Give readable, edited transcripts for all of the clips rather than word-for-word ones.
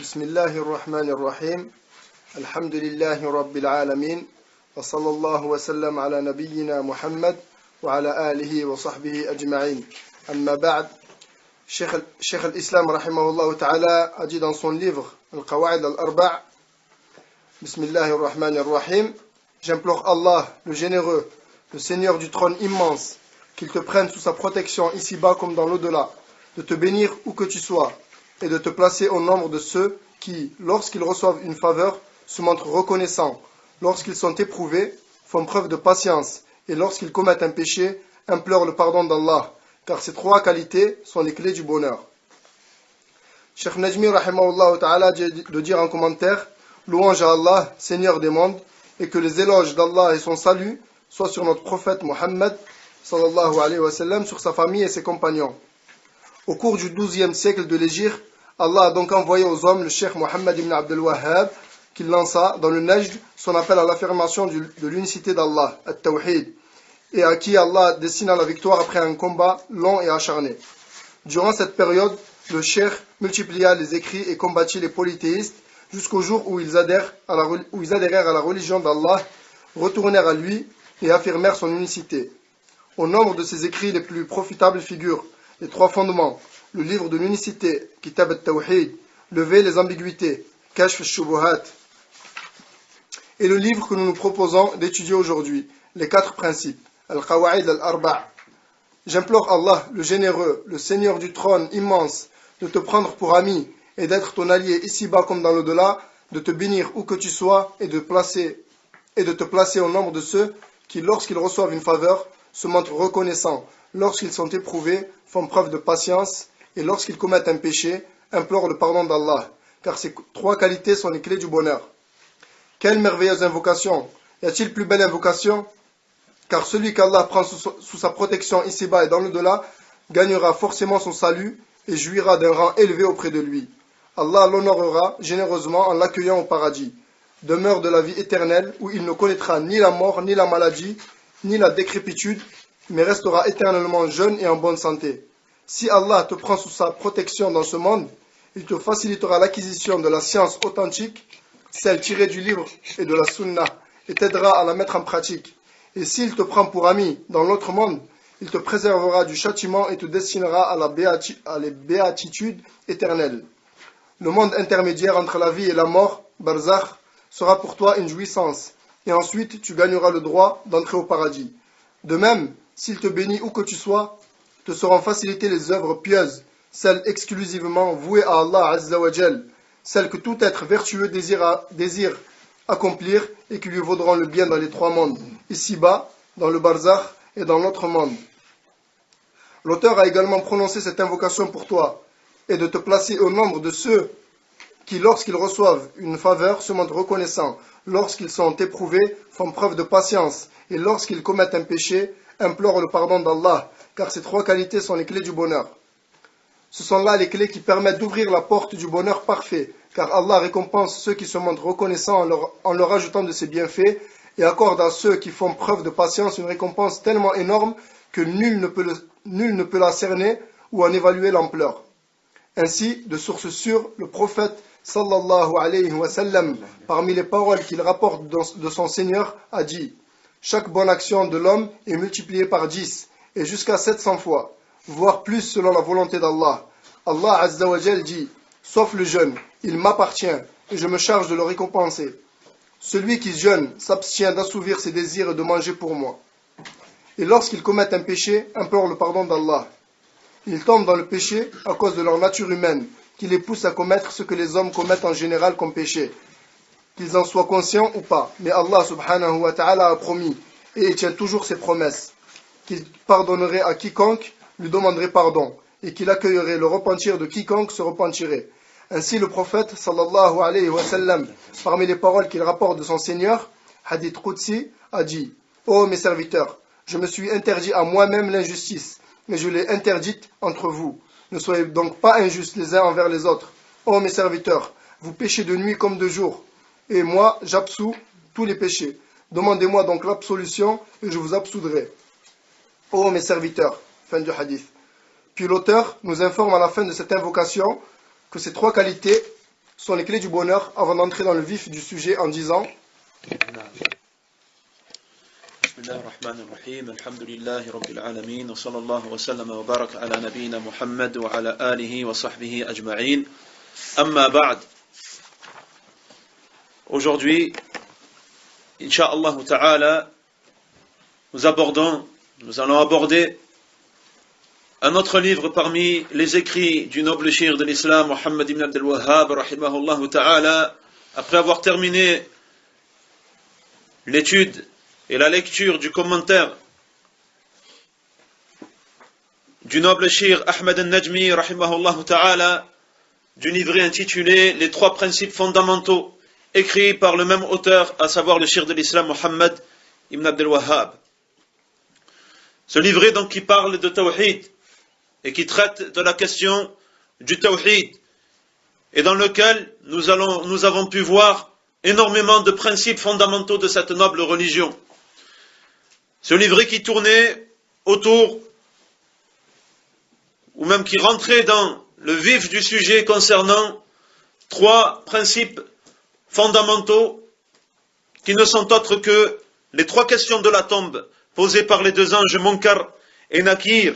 بسم الله الرحمن الرحيم الحمد لله رب العالمين وصلى الله وسلم على نبينا محمد وعلى آله وصحبه أجمعين أما بعد Cheikh al-Islam rahimahullah ta'ala a dit dans son livre Al-Qawa'id al-Arba' Bismillahir Rahmanir Rahim, j'implore Allah, le généreux, le Seigneur du trône immense, qu'il te prenne sous sa protection ici-bas comme dans l'au-delà, de te bénir où que tu sois, et de te placer au nombre de ceux qui, lorsqu'ils reçoivent une faveur, se montrent reconnaissants, lorsqu'ils sont éprouvés, font preuve de patience, et lorsqu'ils commettent un péché, implorent le pardon d'Allah, car ces trois qualités sont les clés du bonheur. Cheikh Najmi rahimahullah ta'ala de dire en commentaire, louange à Allah, Seigneur des mondes, et que les éloges d'Allah et son salut soient sur notre prophète Mohammed sallallahu alayhi wa sallam, sur sa famille et ses compagnons. Au cours du XIIe siècle de l'Hégire, Allah a donc envoyé aux hommes le Cheikh Mohammed ibn Abdel Wahhab, qui lança dans le Najd son appel à l'affirmation de l'unicité d'Allah, At-Tawhid, et à qui Allah dessina la victoire après un combat long et acharné. Durant cette période, le Cheikh multiplia les écrits et combattit les polythéistes jusqu'au jour où ils adhérèrent à la religion d'Allah, retournèrent à lui et affirmèrent son unicité. Au nombre de ses écrits les plus profitables figurent les trois fondements, le livre de l'unicité, Kitab al-Tawhid, lever les ambiguïtés, Kashf al-Shubuhat, et le livre que nous nous proposons d'étudier aujourd'hui, les quatre principes, Al-Qawa'id al-Arba'. J'implore Allah, le généreux, le Seigneur du trône immense, de te prendre pour ami et d'être ton allié ici-bas comme dans l'au-delà, de te bénir où que tu sois et de te placer au nombre de ceux qui, lorsqu'ils reçoivent une faveur, se montrent reconnaissants, lorsqu'ils sont éprouvés, font preuve de patience, et lorsqu'ils commettent un péché, implorent le pardon d'Allah, car ces trois qualités sont les clés du bonheur. Quelle merveilleuse invocation! Y a-t-il plus belle invocation? Car celui qu'Allah prend sous sa protection ici-bas et dans l'au-delà, gagnera forcément son salut et jouira d'un rang élevé auprès de lui. Allah l'honorera généreusement en l'accueillant au paradis, demeure de la vie éternelle où il ne connaîtra ni la mort, ni la maladie, ni la décrépitude, mais restera éternellement jeune et en bonne santé. Si Allah te prend sous sa protection dans ce monde, il te facilitera l'acquisition de la science authentique, celle tirée du livre et de la sunna, et t'aidera à la mettre en pratique. Et s'il te prend pour ami dans l'autre monde, il te préservera du châtiment et te destinera à la béatitude éternelle. Le monde intermédiaire entre la vie et la mort, Barzakh, sera pour toi une jouissance, et ensuite tu gagneras le droit d'entrer au paradis. De même, s'il te bénit où que tu sois, te seront facilitées les œuvres pieuses, celles exclusivement vouées à Allah Azza wa Jal, celles que tout être vertueux désire accomplir et qui lui vaudront le bien dans les trois mondes, ici-bas, dans le barzakh et dans l'autre monde. L'auteur a également prononcé cette invocation pour toi, et de te placer au nombre de ceux qui, lorsqu'ils reçoivent une faveur, se montrent reconnaissants, lorsqu'ils sont éprouvés, font preuve de patience, et lorsqu'ils commettent un péché, implorent le pardon d'Allah, car ces trois qualités sont les clés du bonheur. Ce sont là les clés qui permettent d'ouvrir la porte du bonheur parfait, car Allah récompense ceux qui se montrent reconnaissants en leur ajoutant de ses bienfaits, et accorde à ceux qui font preuve de patience une récompense tellement énorme que nul ne peut la cerner ou en évaluer l'ampleur. Ainsi, de source sûre, le prophète sallallahu alayhi wa sallam, parmi les paroles qu'il rapporte de son Seigneur, a dit: chaque bonne action de l'homme est multipliée par 10 et jusqu'à 700 fois, voire plus selon la volonté d'Allah. Allah Azza wa Jal dit: sauf le jeûne, il m'appartient et je me charge de le récompenser. Celui qui jeûne s'abstient d'assouvir ses désirs et de manger pour moi. Et lorsqu'ils commettent un péché, implorent le pardon d'Allah. Ils tombent dans le péché à cause de leur nature humaine, qui les pousse à commettre ce que les hommes commettent en général comme péché, qu'ils en soient conscients ou pas. Mais Allah subhanahu wa ta'ala a promis, et il tient toujours ses promesses, qu'il pardonnerait à quiconque lui demanderait pardon, et qu'il accueillerait le repentir de quiconque se repentirait. Ainsi le prophète sallallahu alayhi wa sallam, parmi les paroles qu'il rapporte de son Seigneur, Hadith Qudsi, a dit: ô mes serviteurs, je me suis interdit à moi-même l'injustice, mais je l'ai interdite entre vous. Ne soyez donc pas injustes les uns envers les autres. Ô mes serviteurs, vous péchez de nuit comme de jour, et moi j'absous tous les péchés. Demandez-moi donc l'absolution et je vous absoudrai. Ô mes serviteurs. Fin du hadith. Puis l'auteur nous informe à la fin de cette invocation que ces trois qualités sont les clés du bonheur avant d'entrer dans le vif du sujet en disant Bismillah ar-Rahman ar-Rahim, alhamdulillahi rabbil alamin, wa sallallahu wa sallam wa baraka ala nabiyyina Muhammad wa ala alihi wa sahbihi ajma'in. Amma ba'd. Aujourd'hui, Inch'Allah ta'ala, nous allons aborder un autre livre parmi les écrits du noble cheikh de l'islam, Muhammad ibn Abdul Wahhab, rahimahullah ta'ala, après avoir terminé l'étude et la lecture du commentaire du noble cheikh Ahmed al-Najmi, rahimahullah ta'ala, du livret intitulé Les trois principes fondamentaux, écrit par le même auteur, à savoir le cheikh de l'islam, Muhammad ibn Abdul Wahhab. Ce livret donc qui parle de Tawhid et qui traite de la question du Tawhid et dans lequel nous avons pu voir énormément de principes fondamentaux de cette noble religion. Ce livret qui tournait autour, ou même qui rentrait dans le vif du sujet concernant trois principes fondamentaux qui ne sont autres que les trois questions de la tombe posées par les deux anges Munkar et Nakir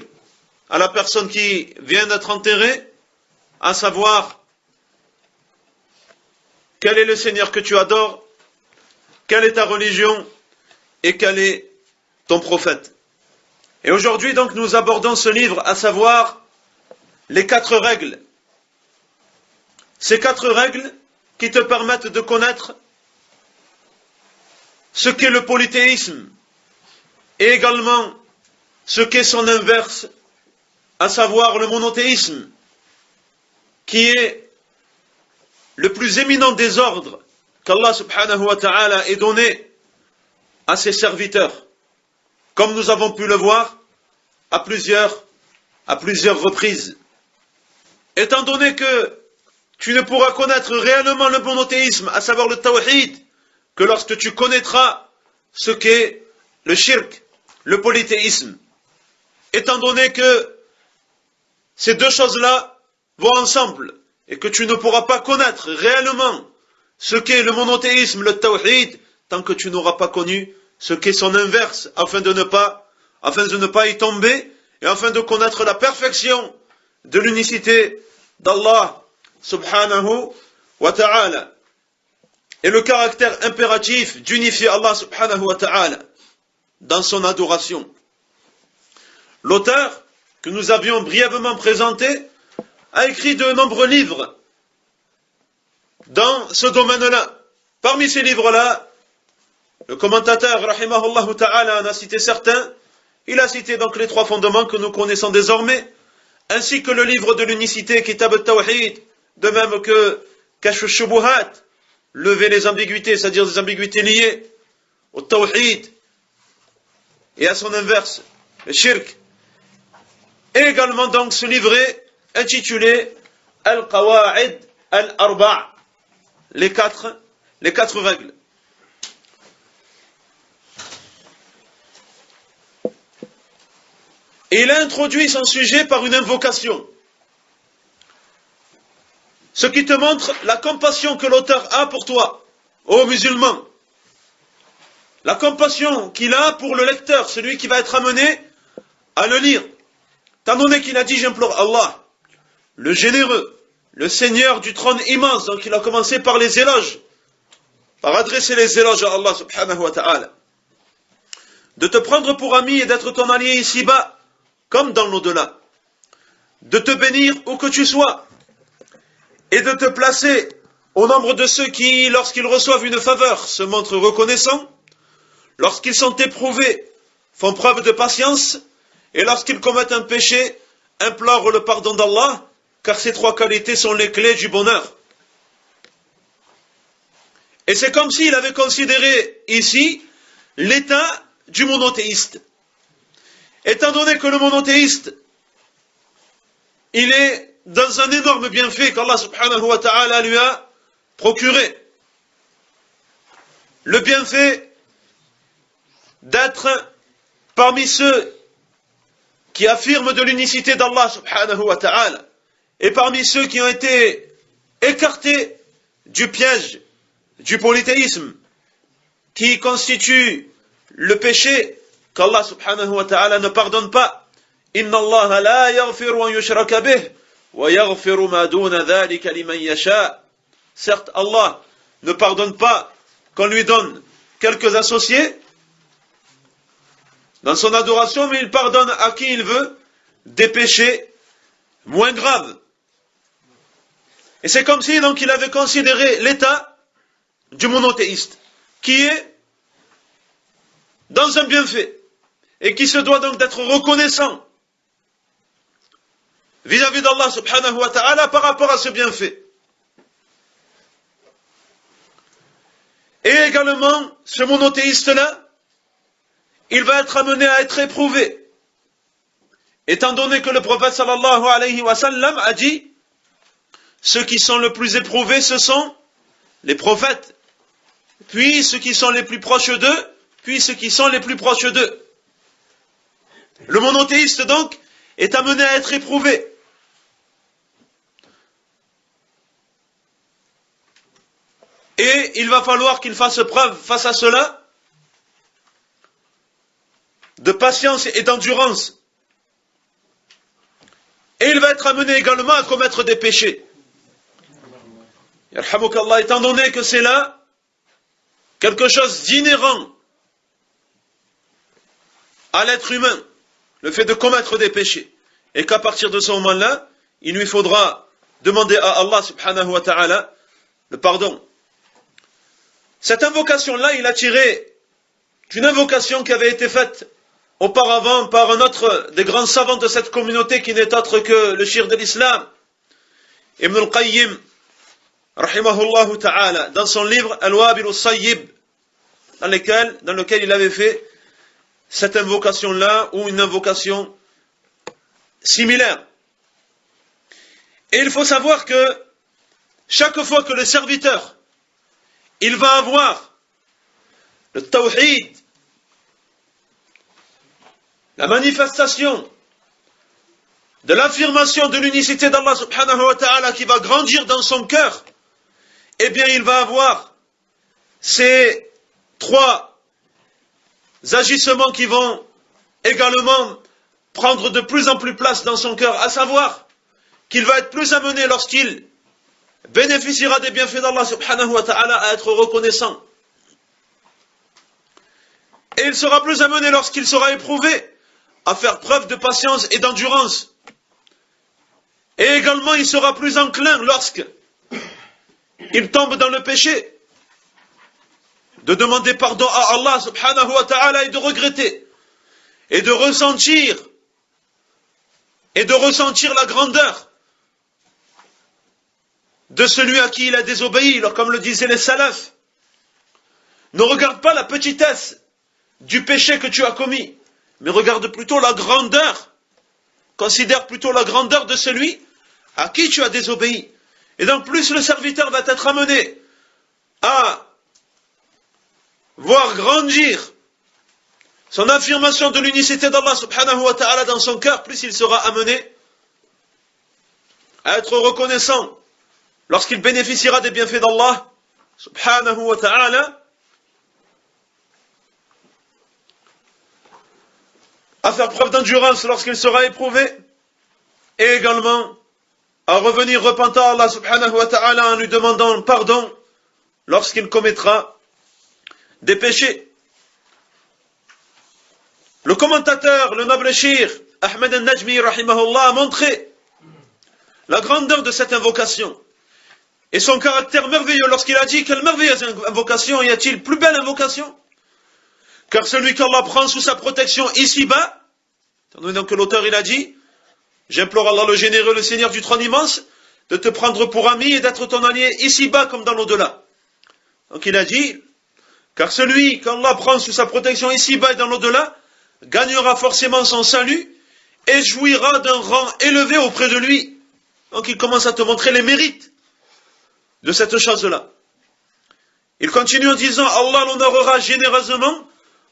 à la personne qui vient d'être enterrée, à savoir quel est le Seigneur que tu adores, quelle est ta religion et quel est ton prophète. Et aujourd'hui donc nous abordons ce livre, à savoir les 4 règles. Ces 4 règles qui te permettent de connaître ce qu'est le polythéisme et également ce qu'est son inverse, à savoir le monothéisme, qui est le plus éminent des ordres qu'Allah subhanahu wa ta'ala ait donné à ses serviteurs, comme nous avons pu le voir à plusieurs reprises. Étant donné que tu ne pourras connaître réellement le monothéisme, à savoir le tawhid, que lorsque tu connaîtras ce qu'est le shirk, le polythéisme. Étant donné que ces deux choses-là vont ensemble, et que tu ne pourras pas connaître réellement ce qu'est le monothéisme, le tawhid, tant que tu n'auras pas connu ce qu'est son inverse, afin de ne pas y tomber, et afin de connaître la perfection de l'unicité d'Allah subhanahu wa ta'ala, et le caractère impératif d'unifier Allah subhanahu wa ta'ala dans son adoration. L'auteur, que nous avions brièvement présenté, a écrit de nombreux livres dans ce domaine-là. Parmi ces livres-là, le commentateur, rahimahullah ta'ala, en a cité certains. Il a cité donc les 3 fondements que nous connaissons désormais, ainsi que le livre de l'unicité, Kitab al-Tawhid, de même que Kashf al-Shubuhat, lever les ambiguïtés, c'est-à-dire des ambiguïtés liées au Tawhid et à son inverse, le Shirk. Et également donc ce livret intitulé Al-Qawa'id Al-Arba', les quatre règles. Et il a introduit son sujet par une invocation. Ce qui te montre la compassion que l'auteur a pour toi, ô musulman. La compassion qu'il a pour le lecteur, celui qui va être amené à le lire. Étant donné qu'il a dit, j'implore Allah, le généreux, le Seigneur du trône immense, donc il a commencé par les éloges, par adresser les éloges à Allah subhanahu wa ta'ala, de te prendre pour ami et d'être ton allié ici-bas, comme dans l'au-delà, de te bénir où que tu sois, et de te placer au nombre de ceux qui, lorsqu'ils reçoivent une faveur, se montrent reconnaissants, lorsqu'ils sont éprouvés, font preuve de patience, et lorsqu'ils commettent un péché, implorent le pardon d'Allah, car ces 3 qualités sont les clés du bonheur. Et c'est comme s'il avait considéré ici l'état du monothéiste. Étant donné que le monothéiste, il est dans un énorme bienfait qu'Allah subhanahu wa ta'ala lui a procuré. Le bienfait d'être parmi ceux qui affirment de l'unicité d'Allah subhanahu wa ta'ala, et parmi ceux qui ont été écartés du piège du polythéisme qui constitue le péché qu'Allah subhanahu wa ta'ala ne pardonne pas. Inna Allah la yaghfiru an yushraka bih wa yaghfiru ma duna dhalika liman yasha. Certes, Allah ne pardonne pas qu'on lui donne quelques associés dans son adoration, mais il pardonne à qui il veut des péchés moins graves. Et c'est comme si donc il avait considéré l'état du monothéiste, qui est dans un bienfait, et qui se doit donc d'être reconnaissant vis-à-vis d'Allah subhanahu wa ta'ala par rapport à ce bienfait. Et également, ce monothéiste-là, il va être amené à être éprouvé, étant donné que le prophète sallallahu alayhi wa sallam a dit, ceux qui sont le plus éprouvés, ce sont les prophètes, puis ceux qui sont les plus proches d'eux, puis ceux qui sont les plus proches d'eux. Le monothéiste donc est amené à être éprouvé. Et il va falloir qu'il fasse preuve face à cela de patience et d'endurance. Et il va être amené également à commettre des péchés. Yarhamukallah, étant donné que c'est là quelque chose d'inhérent à l'être humain, le fait de commettre des péchés, et qu'à partir de ce moment-là, il lui faudra demander à Allah subhanahu wa ta'ala le pardon. Cette invocation-là, il a tiré d'une invocation qui avait été faite auparavant par un autre des grands savants de cette communauté qui n'est autre que le shir de l'islam, Ibn al-Qayyim, rahimahullah ta'ala, dans son livre Al-Wabil al-Sayyib, dans lequel il avait fait cette invocation-là, ou une invocation similaire. Et il faut savoir que chaque fois que le serviteur il va avoir le tawhid, la manifestation de l'affirmation de l'unicité d'Allah subhanahu wa ta'ala qui va grandir dans son cœur, eh bien il va avoir ces trois agissements qui vont également prendre de plus en plus place dans son cœur, à savoir qu'il va être plus amené lorsqu'il bénéficiera des bienfaits d'Allah subhanahu wa ta'ala à être reconnaissant. Et il sera plus amené lorsqu'il sera éprouvé à faire preuve de patience et d'endurance. Et également il sera plus enclin lorsqu'il tombe dans le péché de demander pardon à Allah subhanahu wa ta'ala et de regretter et de ressentir la grandeur de celui à qui il a désobéi, comme le disaient les salafs. Ne regarde pas la petitesse du péché que tu as commis, mais regarde plutôt la grandeur, considère plutôt la grandeur de celui à qui tu as désobéi. Et donc plus le serviteur va être amené à voir grandir son affirmation de l'unicité d'Allah subhanahu wa ta'ala dans son cœur, plus il sera amené à être reconnaissant lorsqu'il bénéficiera des bienfaits d'Allah subhanahu wa ta'ala, à faire preuve d'endurance lorsqu'il sera éprouvé, et également à revenir repentant à Allah subhanahu wa ta'ala en lui demandant pardon lorsqu'il commettra des péchés. Le commentateur, le noble shir Ahmed al-Najmi rahimahullah a montré la grandeur de cette invocation et son caractère merveilleux lorsqu'il a dit: quelle merveilleuse invocation, y a-t-il plus belle invocation? Car celui qu'Allah prend sous sa protection ici-bas, donc l'auteur il a dit: j'implore Allah le généreux, le Seigneur du trône immense, de te prendre pour ami et d'être ton allié ici-bas comme dans l'au-delà. Donc il a dit: car celui qu'Allah prend sous sa protection ici-bas et dans l'au-delà gagnera forcément son salut et jouira d'un rang élevé auprès de lui. Donc il commence à te montrer les mérites de cette chose-là. Il continue en disant: Allah l'honorera généreusement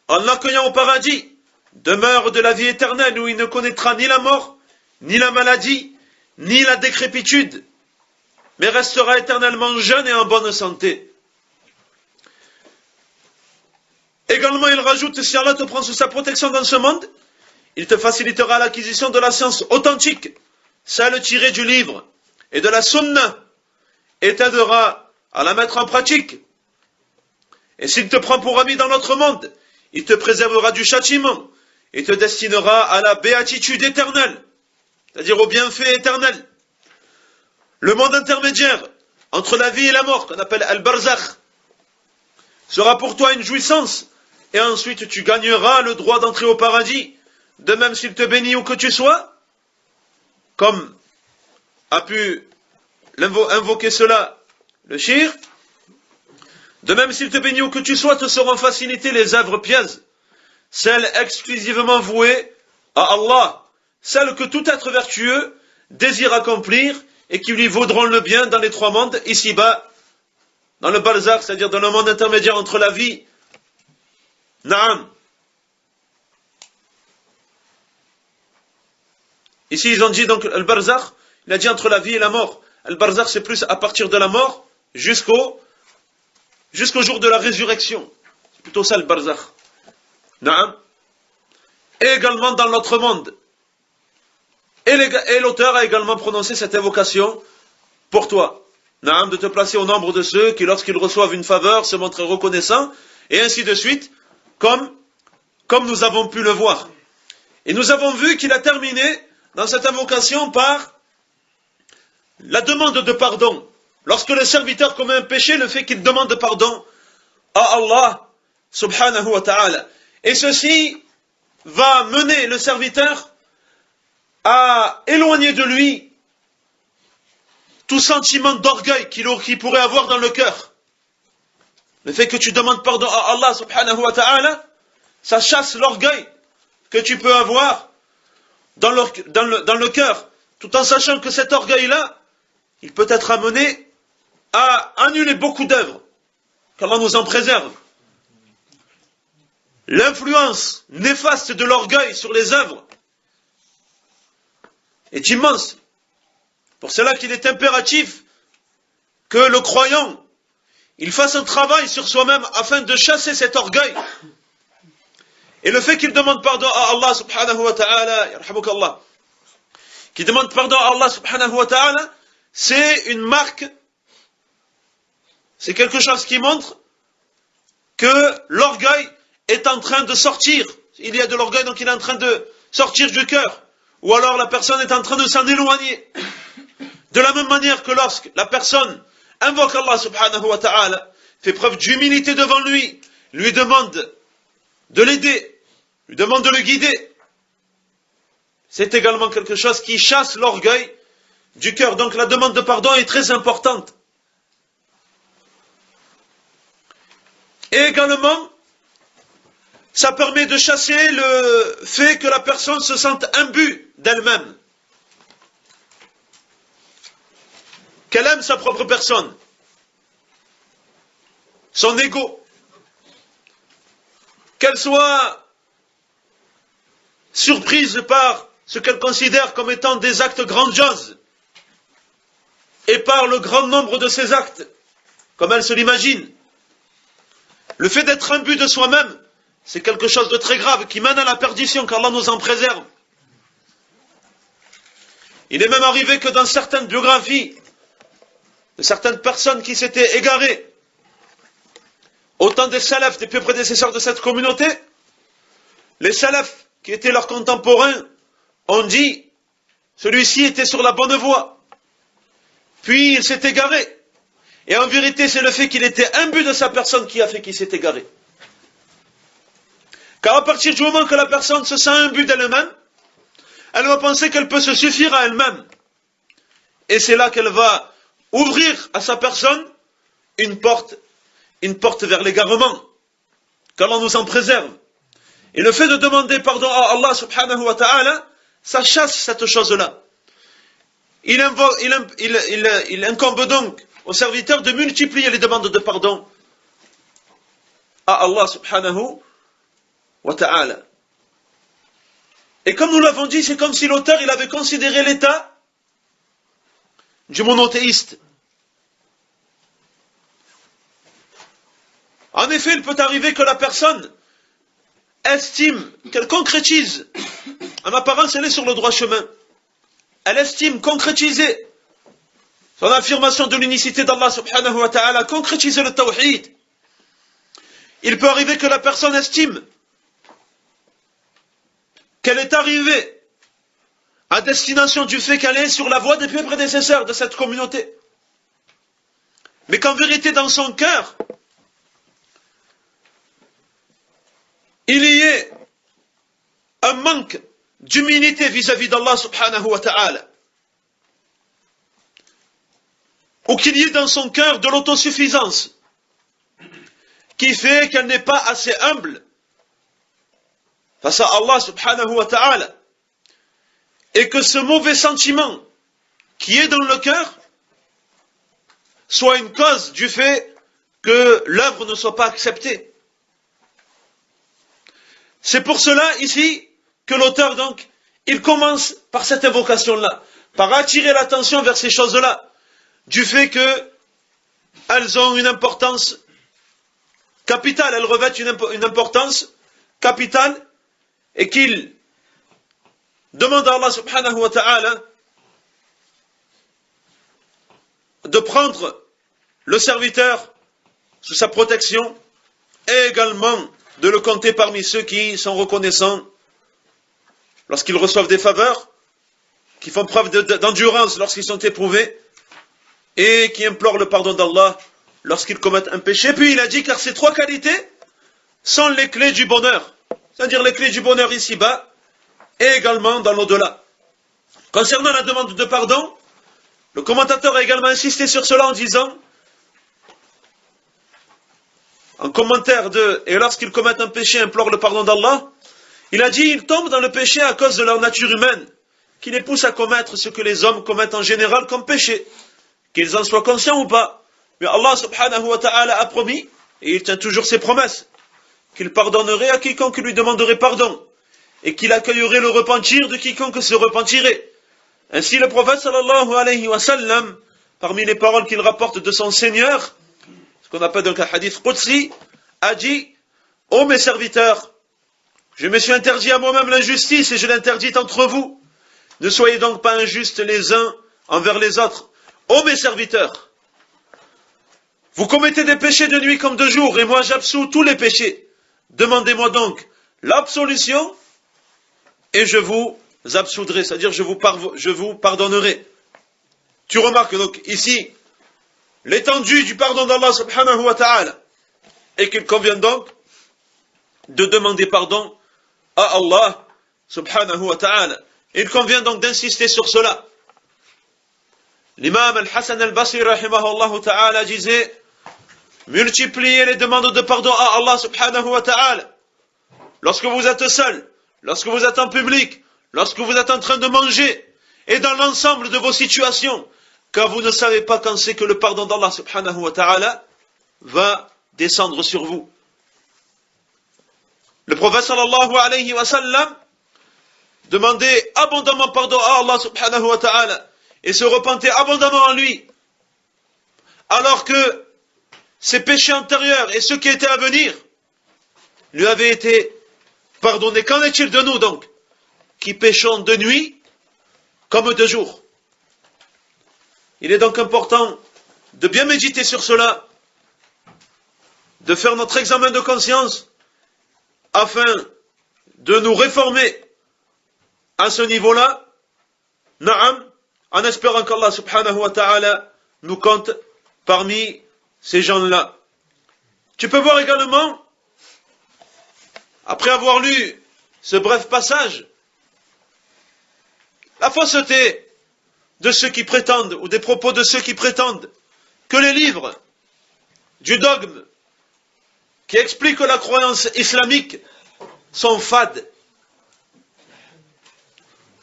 en l'accueillant au paradis, demeure de la vie éternelle où il ne connaîtra ni la mort, ni la maladie, ni la décrépitude. mais restera éternellement jeune et en bonne santé. Également, il rajoute, si Allah te prend sous sa protection dans ce monde, il te facilitera l'acquisition de la science authentique, celle tirée du livre et de la sunna, et t'aidera à la mettre en pratique. Et s'il te prend pour ami dans notre monde, il te préservera du châtiment et te destinera à la béatitude éternelle, c'est-à-dire au bienfait éternel. Le monde intermédiaire entre la vie et la mort, qu'on appelle al-barzakh, sera pour toi une jouissance, et ensuite tu gagneras le droit d'entrer au paradis, de même s'il te bénit où que tu sois, comme a pu invoquer cela le shir. De même s'il te bénit où que tu sois, te seront facilitées les œuvres pieuses, celles exclusivement vouées à Allah, celles que tout être vertueux désire accomplir et qui lui vaudront le bien dans les trois mondes, ici-bas, dans le barzakh, c'est-à-dire dans le monde intermédiaire entre la vie, Naam. Ici, ils ont dit donc le barzakh, il a dit entre la vie et la mort. Le barzakh, c'est plus à partir de la mort jusqu'au jour de la résurrection. C'est plutôt ça le barzakh. Naam. Et également dans l'autre monde. Et l'auteur a également prononcé cette invocation pour toi. Naam, de te placer au nombre de ceux qui, lorsqu'ils reçoivent une faveur, se montrent reconnaissants, et ainsi de suite, comme nous avons pu le voir. Et nous avons vu qu'il a terminé dans cette invocation par la demande de pardon. Lorsque le serviteur commet un péché, le fait qu'il demande pardon à Allah subhanahu wa ta'ala. Et ceci va mener le serviteur à éloigner de lui tout sentiment d'orgueil qu'il pourrait avoir dans le cœur. Le fait que tu demandes pardon à Allah subhanahu wa ta'ala, ça chasse l'orgueil que tu peux avoir dans le cœur, tout en sachant que cet orgueil-là, il peut être amené à annuler beaucoup d'œuvres, qu'Allah nous en préserve. L'influence néfaste de l'orgueil sur les œuvres est immense. Pour cela qu'il est impératif que le croyant, il fasse un travail sur soi-même afin de chasser cet orgueil. Et le fait qu'il demande pardon à Allah subhanahu wa ta'ala, yarhamukallah, qu'il demande pardon à Allah subhanahu wa ta'ala, c'est une marque, c'est quelque chose qui montre que l'orgueil est en train de sortir. Il y a de l'orgueil, donc il est en train de sortir du cœur. Ou alors la personne est en train de s'en éloigner. De la même manière que lorsque la personne invoque Allah subhanahu wa ta'ala, fait preuve d'humilité devant lui, lui demande de l'aider, lui demande de le guider, c'est également quelque chose qui chasse l'orgueil du cœur. Donc la demande de pardon est très importante. Et également, ça permet de chasser le fait que la personne se sente imbue d'elle-même, qu'elle aime sa propre personne, son ego, qu'elle soit surprise par ce qu'elle considère comme étant des actes grandioses et par le grand nombre de ces actes, comme elle se l'imagine. Le fait d'être imbu de soi-même, c'est quelque chose de très grave qui mène à la perdition, qu'Allah nous en préserve. Il est même arrivé que dans certaines biographies de certaines personnes qui s'étaient égarées au temps des salafs, des plus prédécesseurs de cette communauté, les salafs qui étaient leurs contemporains ont dit celui-ci était sur la bonne voie, puis il s'est égaré. Et en vérité, c'est le fait qu'il était imbu de sa personne qui a fait qu'il s'est égaré. Car à partir du moment que la personne se sent imbue d'elle-même, elle va penser qu'elle peut se suffire à elle-même. Et c'est là qu'elle va ouvrir à sa personne une porte vers l'égarement. Qu'Allah nous en préserve. Et le fait de demander pardon à Allah subhanahu wa ta'ala, ça chasse cette chose-là. Il incombe donc au serviteur de multiplier les demandes de pardon à Allah subhanahu wa ta'ala. Et comme nous l'avons dit, c'est comme si l'auteur il avait considéré l'état du monothéiste. effet, il peut arriver que la personne estime, qu'elle concrétise. En apparence, elle est sur le droit chemin. Elle estime concrétiser son affirmation de l'unicité d'Allah subhanahu wa ta'ala, concrétiser le tawhid. Il peut arriver que la personne estime qu'elle est arrivée à destination du fait qu'elle est sur la voie des pieux prédécesseurs de cette communauté. Mais qu'en vérité, dans son cœur, il y ait un manque d'humilité vis-à-vis d'Allah subhanahu wa ta'ala. Ou qu'il y ait dans son cœur de l'autosuffisance qui fait qu'elle n'est pas assez humble face à Allah subhanahu wa ta'ala. Et que ce mauvais sentiment qui est dans le cœur soit une cause du fait que l'œuvre ne soit pas acceptée. C'est pour cela ici que l'auteur donc, il commence par cette invocation-là, par attirer l'attention vers ces choses-là, du fait que elles ont une importance capitale, elles revêtent une importance capitale, et qu'il demande à Allah subhanahu wa ta'ala de prendre le serviteur sous sa protection et également de le compter parmi ceux qui sont reconnaissants lorsqu'ils reçoivent des faveurs, qui font preuve d'endurance lorsqu'ils sont éprouvés et qui implorent le pardon d'Allah lorsqu'ils commettent un péché. Puis il a dit, car ces trois qualités sont les clés du bonheur, c'est-à-dire les clés du bonheur ici-bas et également dans l'au-delà. Concernant la demande de pardon, le commentateur a également insisté sur cela en disant, en commentaire de « Et lorsqu'ils commettent un péché, implorent le pardon d'Allah », il a dit « Ils tombent dans le péché à cause de leur nature humaine, qui les pousse à commettre ce que les hommes commettent en général comme péché, qu'ils en soient conscients ou pas. Mais Allah subhanahu wa ta'ala a promis, et il tient toujours ses promesses, qu'il pardonnerait à quiconque lui demanderait pardon, et qu'il accueillerait le repentir de quiconque se repentirait. » Ainsi le prophète sallallahu alayhi wa sallam, parmi les paroles qu'il rapporte de son Seigneur, ce qu'on appelle donc un hadith qudsi, a dit « Ô mes serviteurs, je me suis interdit à moi-même l'injustice et je l'interdis entre vous. Ne soyez donc pas injustes les uns envers les autres. Ô mes serviteurs, vous commettez des péchés de nuit comme de jour et moi j'absous tous les péchés. Demandez-moi donc l'absolution et je vous absoudrai, c'est-à-dire je vous pardonnerai. » Tu remarques donc ici l'étendue du pardon d'Allah subhanahu wa ta'ala, et qu'il convient donc de demander pardon à Allah subhanahu wa ta'ala. Il convient donc d'insister sur cela. L'imam al-Hassan al-Basri rahimahullah ta'ala disait, multipliez les demandes de pardon à Allah subhanahu wa ta'ala. Lorsque vous êtes seul, lorsque vous êtes en public, lorsque vous êtes en train de manger, et dans l'ensemble de vos situations, car vous ne savez pas quand c'est que le pardon d'Allah subhanahu wa ta'ala va descendre sur vous. Le prophète sallallahu alayhi wa sallam demandait abondamment pardon à Allah subhanahu wa ta'ala et se repentait abondamment en lui, alors que ses péchés antérieurs et ceux qui étaient à venir lui avaient été pardonnés. Qu'en est-il de nous donc, qui péchons de nuit comme de jour? Il est donc important de bien méditer sur cela, de faire notre examen de conscience, afin de nous réformer à ce niveau-là, na'am, en espérant qu'Allah subhanahu wa ta'ala nous compte parmi ces gens-là. Tu peux voir également, après avoir lu ce bref passage, la fausseté de ceux qui prétendent, ou des propos de ceux qui prétendent, que les livres du dogme qui expliquent la croyance islamique sont fades,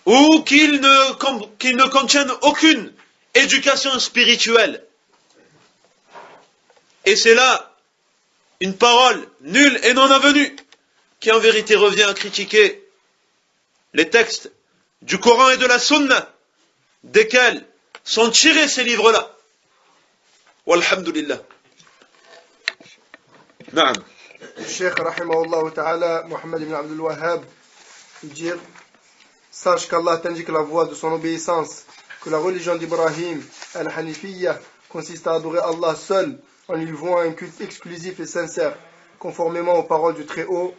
ou qu'ils ne contiennent aucune éducation spirituelle. Et c'est là une parole nulle et non avenue, qui en vérité revient à critiquer les textes du Coran et de la Sunna, desquels sont tirés ces livres-là. Walhamdulillah. نعم. Cheikh rahimahullah ta'ala, Mohammed ibn Abdul Wahhab, dire: sache qu'Allah t'indique la voie de son obéissance, que la religion d'Ibrahim, al-Hanifiyya, consiste à adorer Allah seul en lui vouant un culte exclusif et sincère, conformément aux paroles du Très-Haut.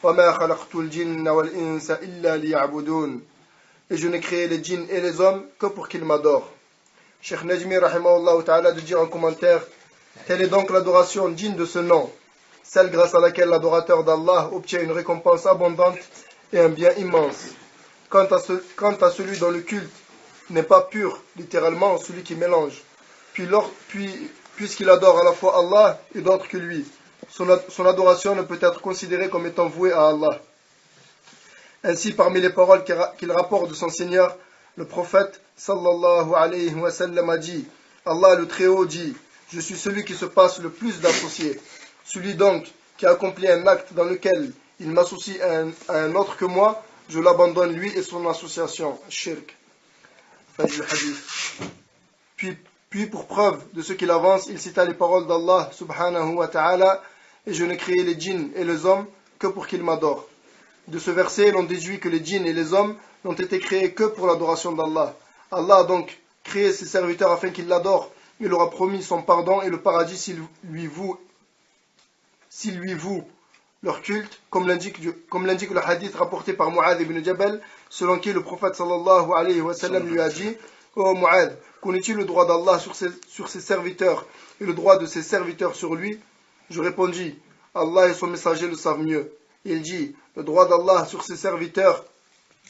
وَمَا خَلَقْتُ الْجِنَّ وَالْإِنسَ إِلَّا لِيَعْبُدُونَ. Et je n'ai créé les djinns et les hommes que pour qu'ils m'adorent. Cheikh Najmi rahimahullah ta'ala de dire en commentaire: telle est donc l'adoration digne de ce nom, celle grâce à laquelle l'adorateur d'Allah obtient une récompense abondante et un bien immense. Quant à celui dont le culte n'est pas pur, littéralement celui qui mélange, puisqu'il adore à la fois Allah et d'autres que lui, son adoration ne peut être considérée comme étant vouée à Allah. Ainsi, parmi les paroles qu'il rapporte de son Seigneur, le prophète sallallahu alayhi wa sallam a dit: Allah le Très-Haut dit: je suis celui qui se passe le plus d'associés. Celui donc qui accomplit un acte dans lequel il m'associe à un autre que moi, je l'abandonne lui et son association. Shirk. Fin du hadith. Puis pour preuve de ce qu'il avance, il cita les paroles d'Allah subhanahu wa ta'ala: et je n'ai créé les djinns et les hommes que pour qu'ils m'adorent. De ce verset, l'on déduit que les djinns et les hommes n'ont été créés que pour l'adoration d'Allah. Allah a donc créé ses serviteurs afin qu'ils l'adorent. Il leur a promis son pardon et le paradis s'il lui voue leur culte, comme l'indique le hadith rapporté par Mu'adh ibn Jabal, selon qui le prophète sallallahu alayhi wa sallam lui a dit: ô Mu'adh, connais-tu le droit d'Allah sur ses serviteurs et le droit de ses serviteurs sur lui? Je répondis: Allah et son messager le savent mieux. Il dit: le droit d'Allah sur ses serviteurs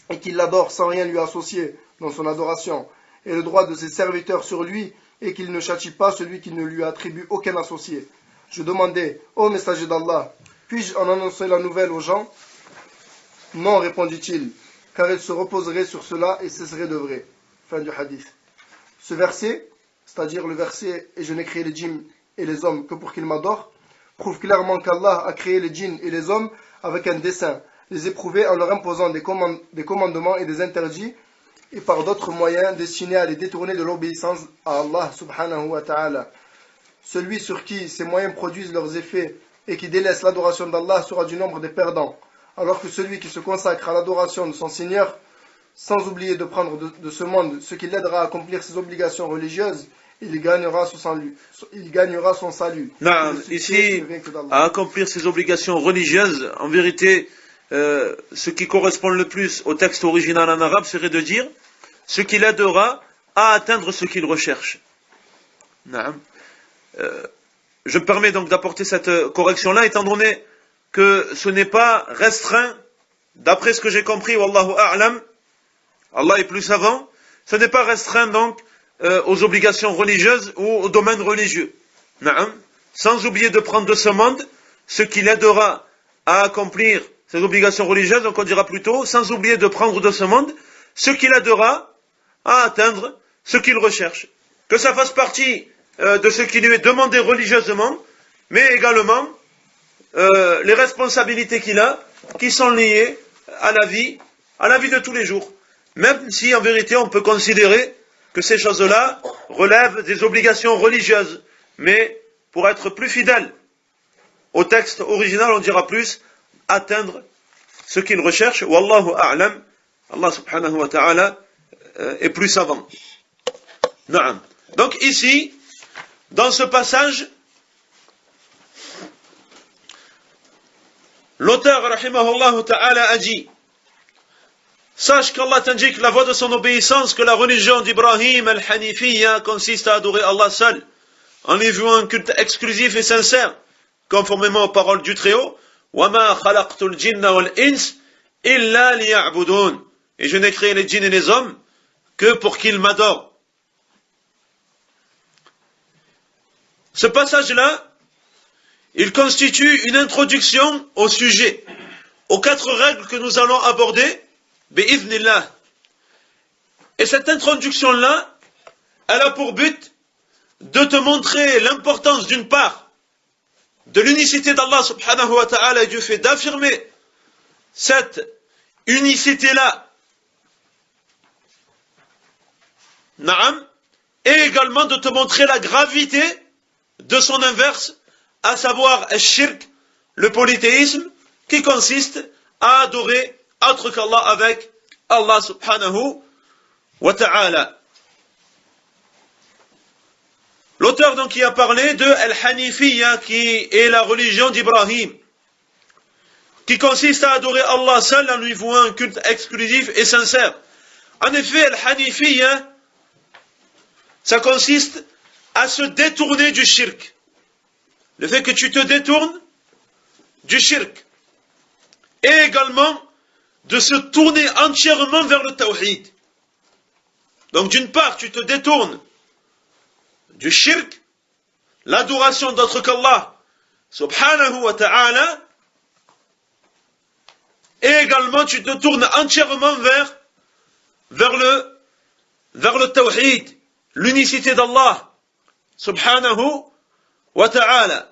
est qu'il l'adore sans rien lui associer dans son adoration, et le droit de ses serviteurs sur lui est qu'il ne châtie pas celui qui ne lui attribue aucun associé. Je demandai: ô messager d'Allah, puis-je en annoncer la nouvelle aux gens? Non, répondit-il, car ils se reposeraient sur cela et cesseraient d'œuvrer. Fin du hadith. Ce verset, c'est-à-dire le verset: et je n'ai créé les djinns et les hommes que pour qu'ils m'adorent, prouve clairement qu'Allah a créé les djinns et les hommes avec un dessein, les éprouver en leur imposant des commandements et des interdits, et par d'autres moyens destinés à les détourner de l'obéissance à Allah subhanahu wa ta'ala. Celui sur qui ces moyens produisent leurs effets et qui délaisse l'adoration d'Allah sera du nombre des perdants, alors que celui qui se consacre à l'adoration de son Seigneur, sans oublier de prendre de ce monde ce qui l'aidera à accomplir ses obligations religieuses, il gagnera son salut. Non, ici, à accomplir ses obligations religieuses, en vérité, ce qui correspond le plus au texte original en arabe serait de dire ce qui l'aidera à atteindre ce qu'il recherche. Non. Je me permets donc d'apporter cette correction-là, étant donné que ce n'est pas restreint, d'après ce que j'ai compris, wallahu a'lam, Allah est plus savant, ce n'est pas restreint donc aux obligations religieuses ou au domaine religieux. Naam. Sans oublier de prendre de ce monde ce qui l'aidera à accomplir ses obligations religieuses, donc on dira plutôt, sans oublier de prendre de ce monde ce qui l'aidera à atteindre ce qu'il recherche. Que ça fasse partie de ce qui lui est demandé religieusement, mais également les responsabilités qu'il a, qui sont liées à la vie de tous les jours. Même si en vérité on peut considérer que ces choses-là relèvent des obligations religieuses, mais pour être plus fidèle au texte original, on dira plus atteindre ce qu'il recherche. Wallahu a'lam, Allah subhanahu wa ta'ala est plus savant. Naam. Donc ici, dans ce passage, l'auteur rahimahullah ta'ala a dit: sache qu'Allah t'indique la voie de son obéissance, que la religion d'Ibrahim al-Hanifiyya consiste à adorer Allah seul, en lui vouant un culte exclusif et sincère, conformément aux paroles du Très-Haut. وَمَا خَلَقْتُ الْجِنَّ وَالْإِنسَ إِلَّا لِيَعْبُدُونَ. Et je n'ai créé les djinns et les hommes que pour qu'ils m'adorent. Ce passage-là, il constitue une introduction au sujet, aux 4 règles que nous allons aborder, bi'idhnillah. Et cette introduction-là, elle a pour but de te montrer l'importance d'une part de l'unicité d'Allah subhanahu wa ta'ala et du fait d'affirmer cette unicité-là, na'am, et également de te montrer la gravité de son inverse, à savoir al-shirk, le polythéisme, qui consiste à adorer autre qu'Allah avec Allah subhanahu wa ta'ala. L'auteur donc qui a parlé de Al-Hanifiyya, qui est la religion d'Ibrahim, qui consiste à adorer Allah seul en lui vouant un culte exclusif et sincère. En effet, Al-Hanifiyya, ça consiste à se détourner du shirk. Le fait que tu te détournes du shirk. Et également de se tourner entièrement vers le tawhid. Donc d'une part, tu te détournes du shirk, l'adoration d'autre qu'Allah, subhanahu wa ta'ala, et également tu te tournes entièrement vers le tawhid, l'unicité d'Allah, subhanahu wa ta'ala,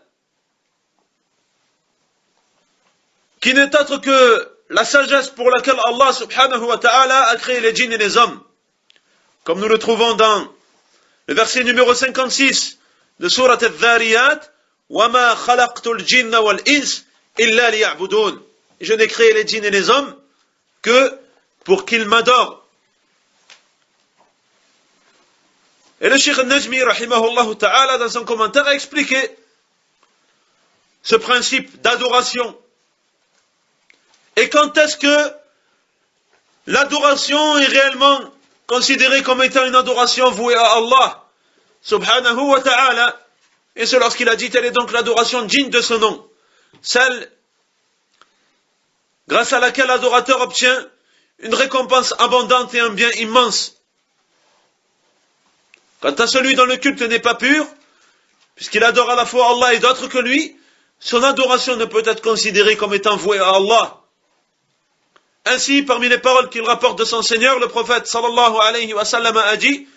qui n'est autre que la sagesse pour laquelle Allah subhanahu wa ta'ala a créé les djinns et les hommes, comme nous le trouvons dans le verset numéro 56 de Surat Al-Dhariyat, وَمَا خَلَقْتُ الْجِنَّ وَالْإِنسِ إِلَّا لِيَعْبُدُونَ. Je n'ai créé les djinns et les hommes que pour qu'ils m'adorent. Et le Cheikh Al-Najmi, rahimahullah ta'ala, dans son commentaire, a expliqué ce principe d'adoration. Et quand est-ce que l'adoration est réellement considérée comme étant une adoration vouée à Allah, subhanahu wa ta'ala, et c'est lorsqu'il a dit, telle est donc l'adoration digne de ce nom, celle grâce à laquelle l'adorateur obtient une récompense abondante et un bien immense. Quant à celui dont le culte n'est pas pur, puisqu'il adore à la fois Allah et d'autres que lui, son adoration ne peut être considérée comme étant vouée à Allah. Ainsi, parmi les paroles qu'il rapporte de son Seigneur, le prophète sallallahu alayhi wa sallam a dit,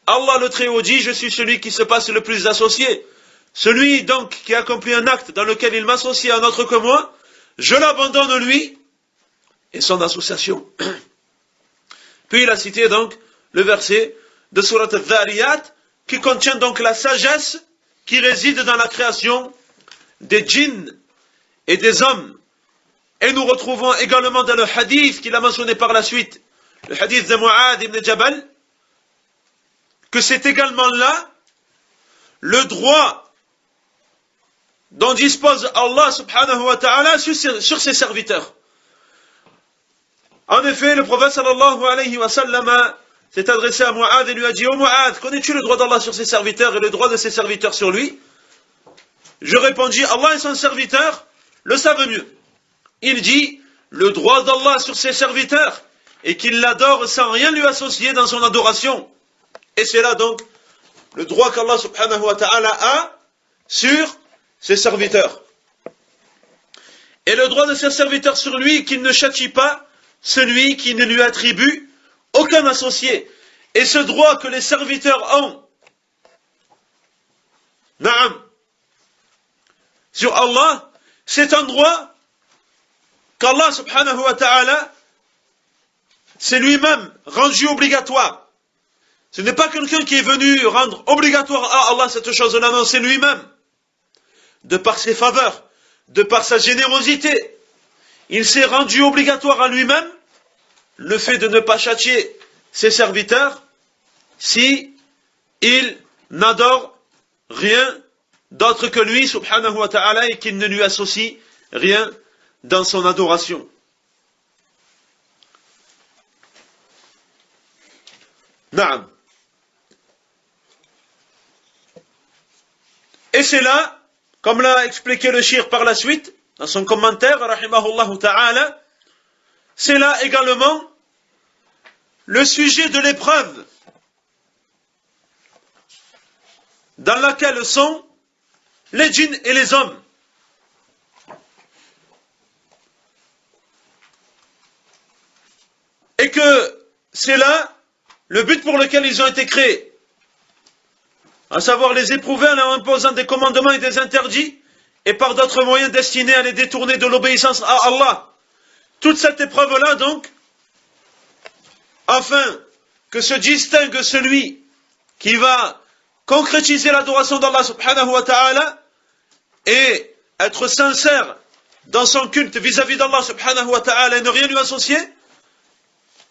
Allah le Très-Haut dit, je suis celui qui se passe le plus associé. Celui donc qui accomplit un acte dans lequel il m'associe à un autre que moi, je l'abandonne lui et son association. Puis il a cité donc le verset de Surat Al-Dhariyat qui contient donc la sagesse qui réside dans la création des djinns et des hommes. Et nous retrouvons également dans le hadith qu'il a mentionné par la suite, le hadith de Mu'adh ibn Jabal, que c'est également là le droit dont dispose Allah subhanahu wa ta'ala sur ses serviteurs. En effet, le prophète sallallahu alayhi wa sallam s'est adressé à Mu'adh et lui a dit, « Oh Mu'adh, connais-tu le droit d'Allah sur ses serviteurs et le droit de ses serviteurs sur lui ?» Je répondis, Allah et son serviteur le savent mieux. Il dit, le droit d'Allah sur ses serviteurs et qu'il l'adore sans rien lui associer dans son adoration. Et c'est là donc le droit qu'Allah subhanahu wa ta'ala a sur ses serviteurs. Et le droit de ses serviteurs sur lui, qu'il ne châtie pas celui qui ne lui attribue aucun associé. Et ce droit que les serviteurs ont, na'am, sur Allah, c'est un droit qu'Allah subhanahu wa ta'ala s'est lui-même rendu obligatoire. Ce n'est pas quelqu'un qui est venu rendre obligatoire à Allah cette chose-là, non, c'est lui-même. De par ses faveurs, de par sa générosité, il s'est rendu obligatoire à lui-même le fait de ne pas châtier ses serviteurs si il n'adore rien d'autre que lui, subhanahu wa ta'ala, et qu'il ne lui associe rien dans son adoration. Naam. Et c'est là, comme l'a expliqué le Cheikh par la suite, dans son commentaire, rahimahullah ta'ala, c'est là également le sujet de l'épreuve dans laquelle sont les djinns et les hommes. Et que c'est là le but pour lequel ils ont été créés, à savoir les éprouver en leur imposant des commandements et des interdits, et par d'autres moyens destinés à les détourner de l'obéissance à Allah. Toute cette épreuve-là, donc, afin que se distingue celui qui va concrétiser l'adoration d'Allah subhanahu wa ta'ala, et être sincère dans son culte vis-à-vis d'Allah subhanahu wa ta'ala et ne rien lui associer,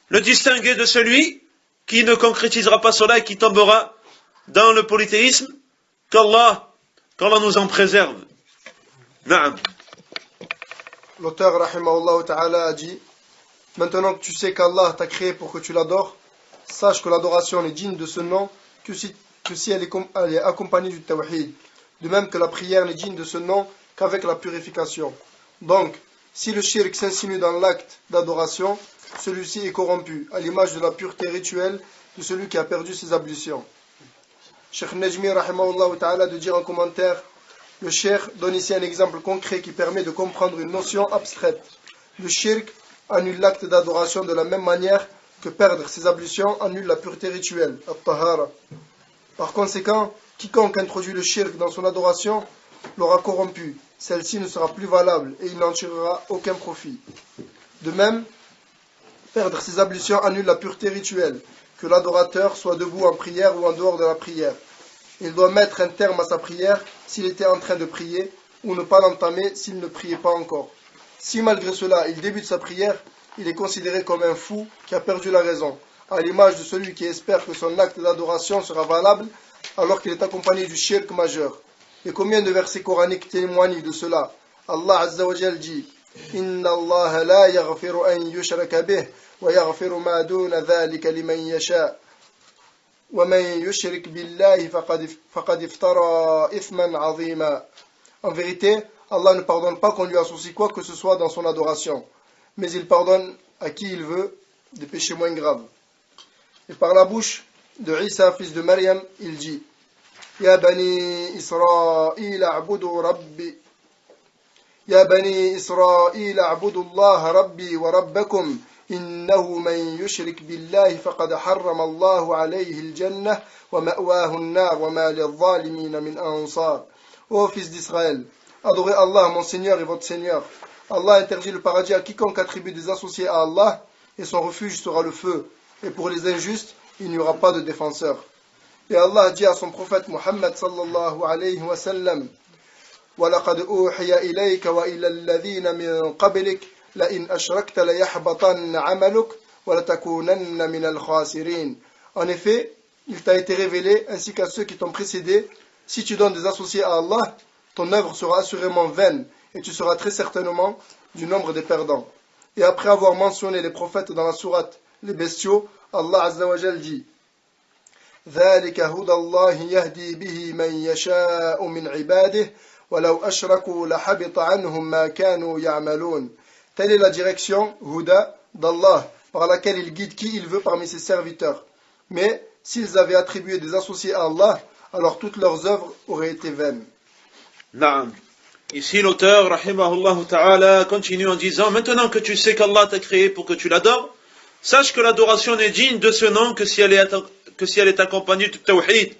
le distinguer de celui qui ne concrétisera pas cela et qui tombera dans le polythéisme, qu'Allah nous en préserve. Naam. L'auteur, rahimahullah ta'ala, a dit: maintenant que tu sais qu'Allah t'a créé pour que tu l'adores, sache que l'adoration n'est digne de ce nom que si elle est accompagnée du tawhid, de même que la prière n'est digne de ce nom qu'avec la purification. Donc, si le shirk s'insinue dans l'acte d'adoration, celui-ci est corrompu, à l'image de la pureté rituelle de celui qui a perdu ses ablutions. Cheikh Najmi, rahimahullah ta'ala, de dire en commentaire: le cheikh donne ici un exemple concret qui permet de comprendre une notion abstraite. Le shirk annule l'acte d'adoration de la même manière que perdre ses ablutions annule la pureté rituelle, at-tahara. Par conséquent, quiconque introduit le shirk dans son adoration l'aura corrompu. Celle-ci ne sera plus valable et il n'en tirera aucun profit. De même, perdre ses ablutions annule la pureté rituelle, que l'adorateur soit debout en prière ou en dehors de la prière. Il doit mettre un terme à sa prière s'il était en train de prier, ou ne pas l'entamer s'il ne priait pas encore. Si malgré cela il débute sa prière, il est considéré comme un fou qui a perdu la raison, à l'image de celui qui espère que son acte d'adoration sera valable alors qu'il est accompagné du shirk majeur. Et combien de versets coraniques témoignent de cela? Allah Azza wa Jal dit: Inna Allah la yaghfiru an yushraka bih wa yaghfiru ma duna dhalika liman yasha. وَمَنْ يُشْرِكْ بِاللَّهِ فَقَدْ افْتَرَى إِثْمًا عَظِيمًا. En vérité, Allah ne pardonne pas qu'on lui associe quoi que ce soit dans son adoration, mais il pardonne à qui il veut des péchés moins graves. Et par la bouche de Isa, fils de Maryam, il dit: Ya bani Israël a'budu rabbi, Ya bani Israël a'budu Allah rabbi wa rabbakum. إنه من يشرك بالله فقد حرم الله عليه الجنة ومأواه النار وما للظالمين من أنصار. Ô fils d'Israël, adorez Allah, mon Seigneur et votre Seigneur. Allah interdit le paradis à quiconque attribue des associés à Allah, et son refuge sera le feu. Et pour les injustes, il n'y aura pas de défenseur. Et Allah dit à son prophète Muhammad sallallahu alayhi wa sallam: وَلَقَدْ أُوحِيَ إِلَيْكَ وَإِلَى الَّذِينَ مِنْ قَبْلِكَ لَإِنْ أَشْرَكْتَ لَيَحْبَطَنَّ عَمَلُكَ وَلَتَكُونَنَّ مِنَ الْخَاسِرِينَ. En effet, il t'a été révélé, ainsi qu'à ceux qui t'ont précédé, si tu donnes des associés à Allah, ton œuvre sera assurément vaine, et tu seras très certainement du nombre des perdants. Et après avoir mentionné les prophètes dans la sourate, les bestiaux, Allah Azza wa Jal dit: ذَلِكَ هُدَى اللَّهِ يَهْدِي بِهِ مَنْ يَشَاءُ مِنْ عِبَادِهِ وَلَوْ أَشْرَكُوا لَحَبِطَ عَنْهُمْ مَا كَانُوا يَعْمَلُونَ. Telle est la direction, Huda, d'Allah, par laquelle il guide qui il veut parmi ses serviteurs. Mais s'ils avaient attribué des associés à Allah, alors toutes leurs œuvres auraient été vaines. Naam. Ici l'auteur, rahimahullah ta'ala, continue en disant: maintenant que tu sais qu'Allah t'a créé pour que tu l'adores, sache que l'adoration n'est digne de ce nom que si elle est accompagnée de tawhid.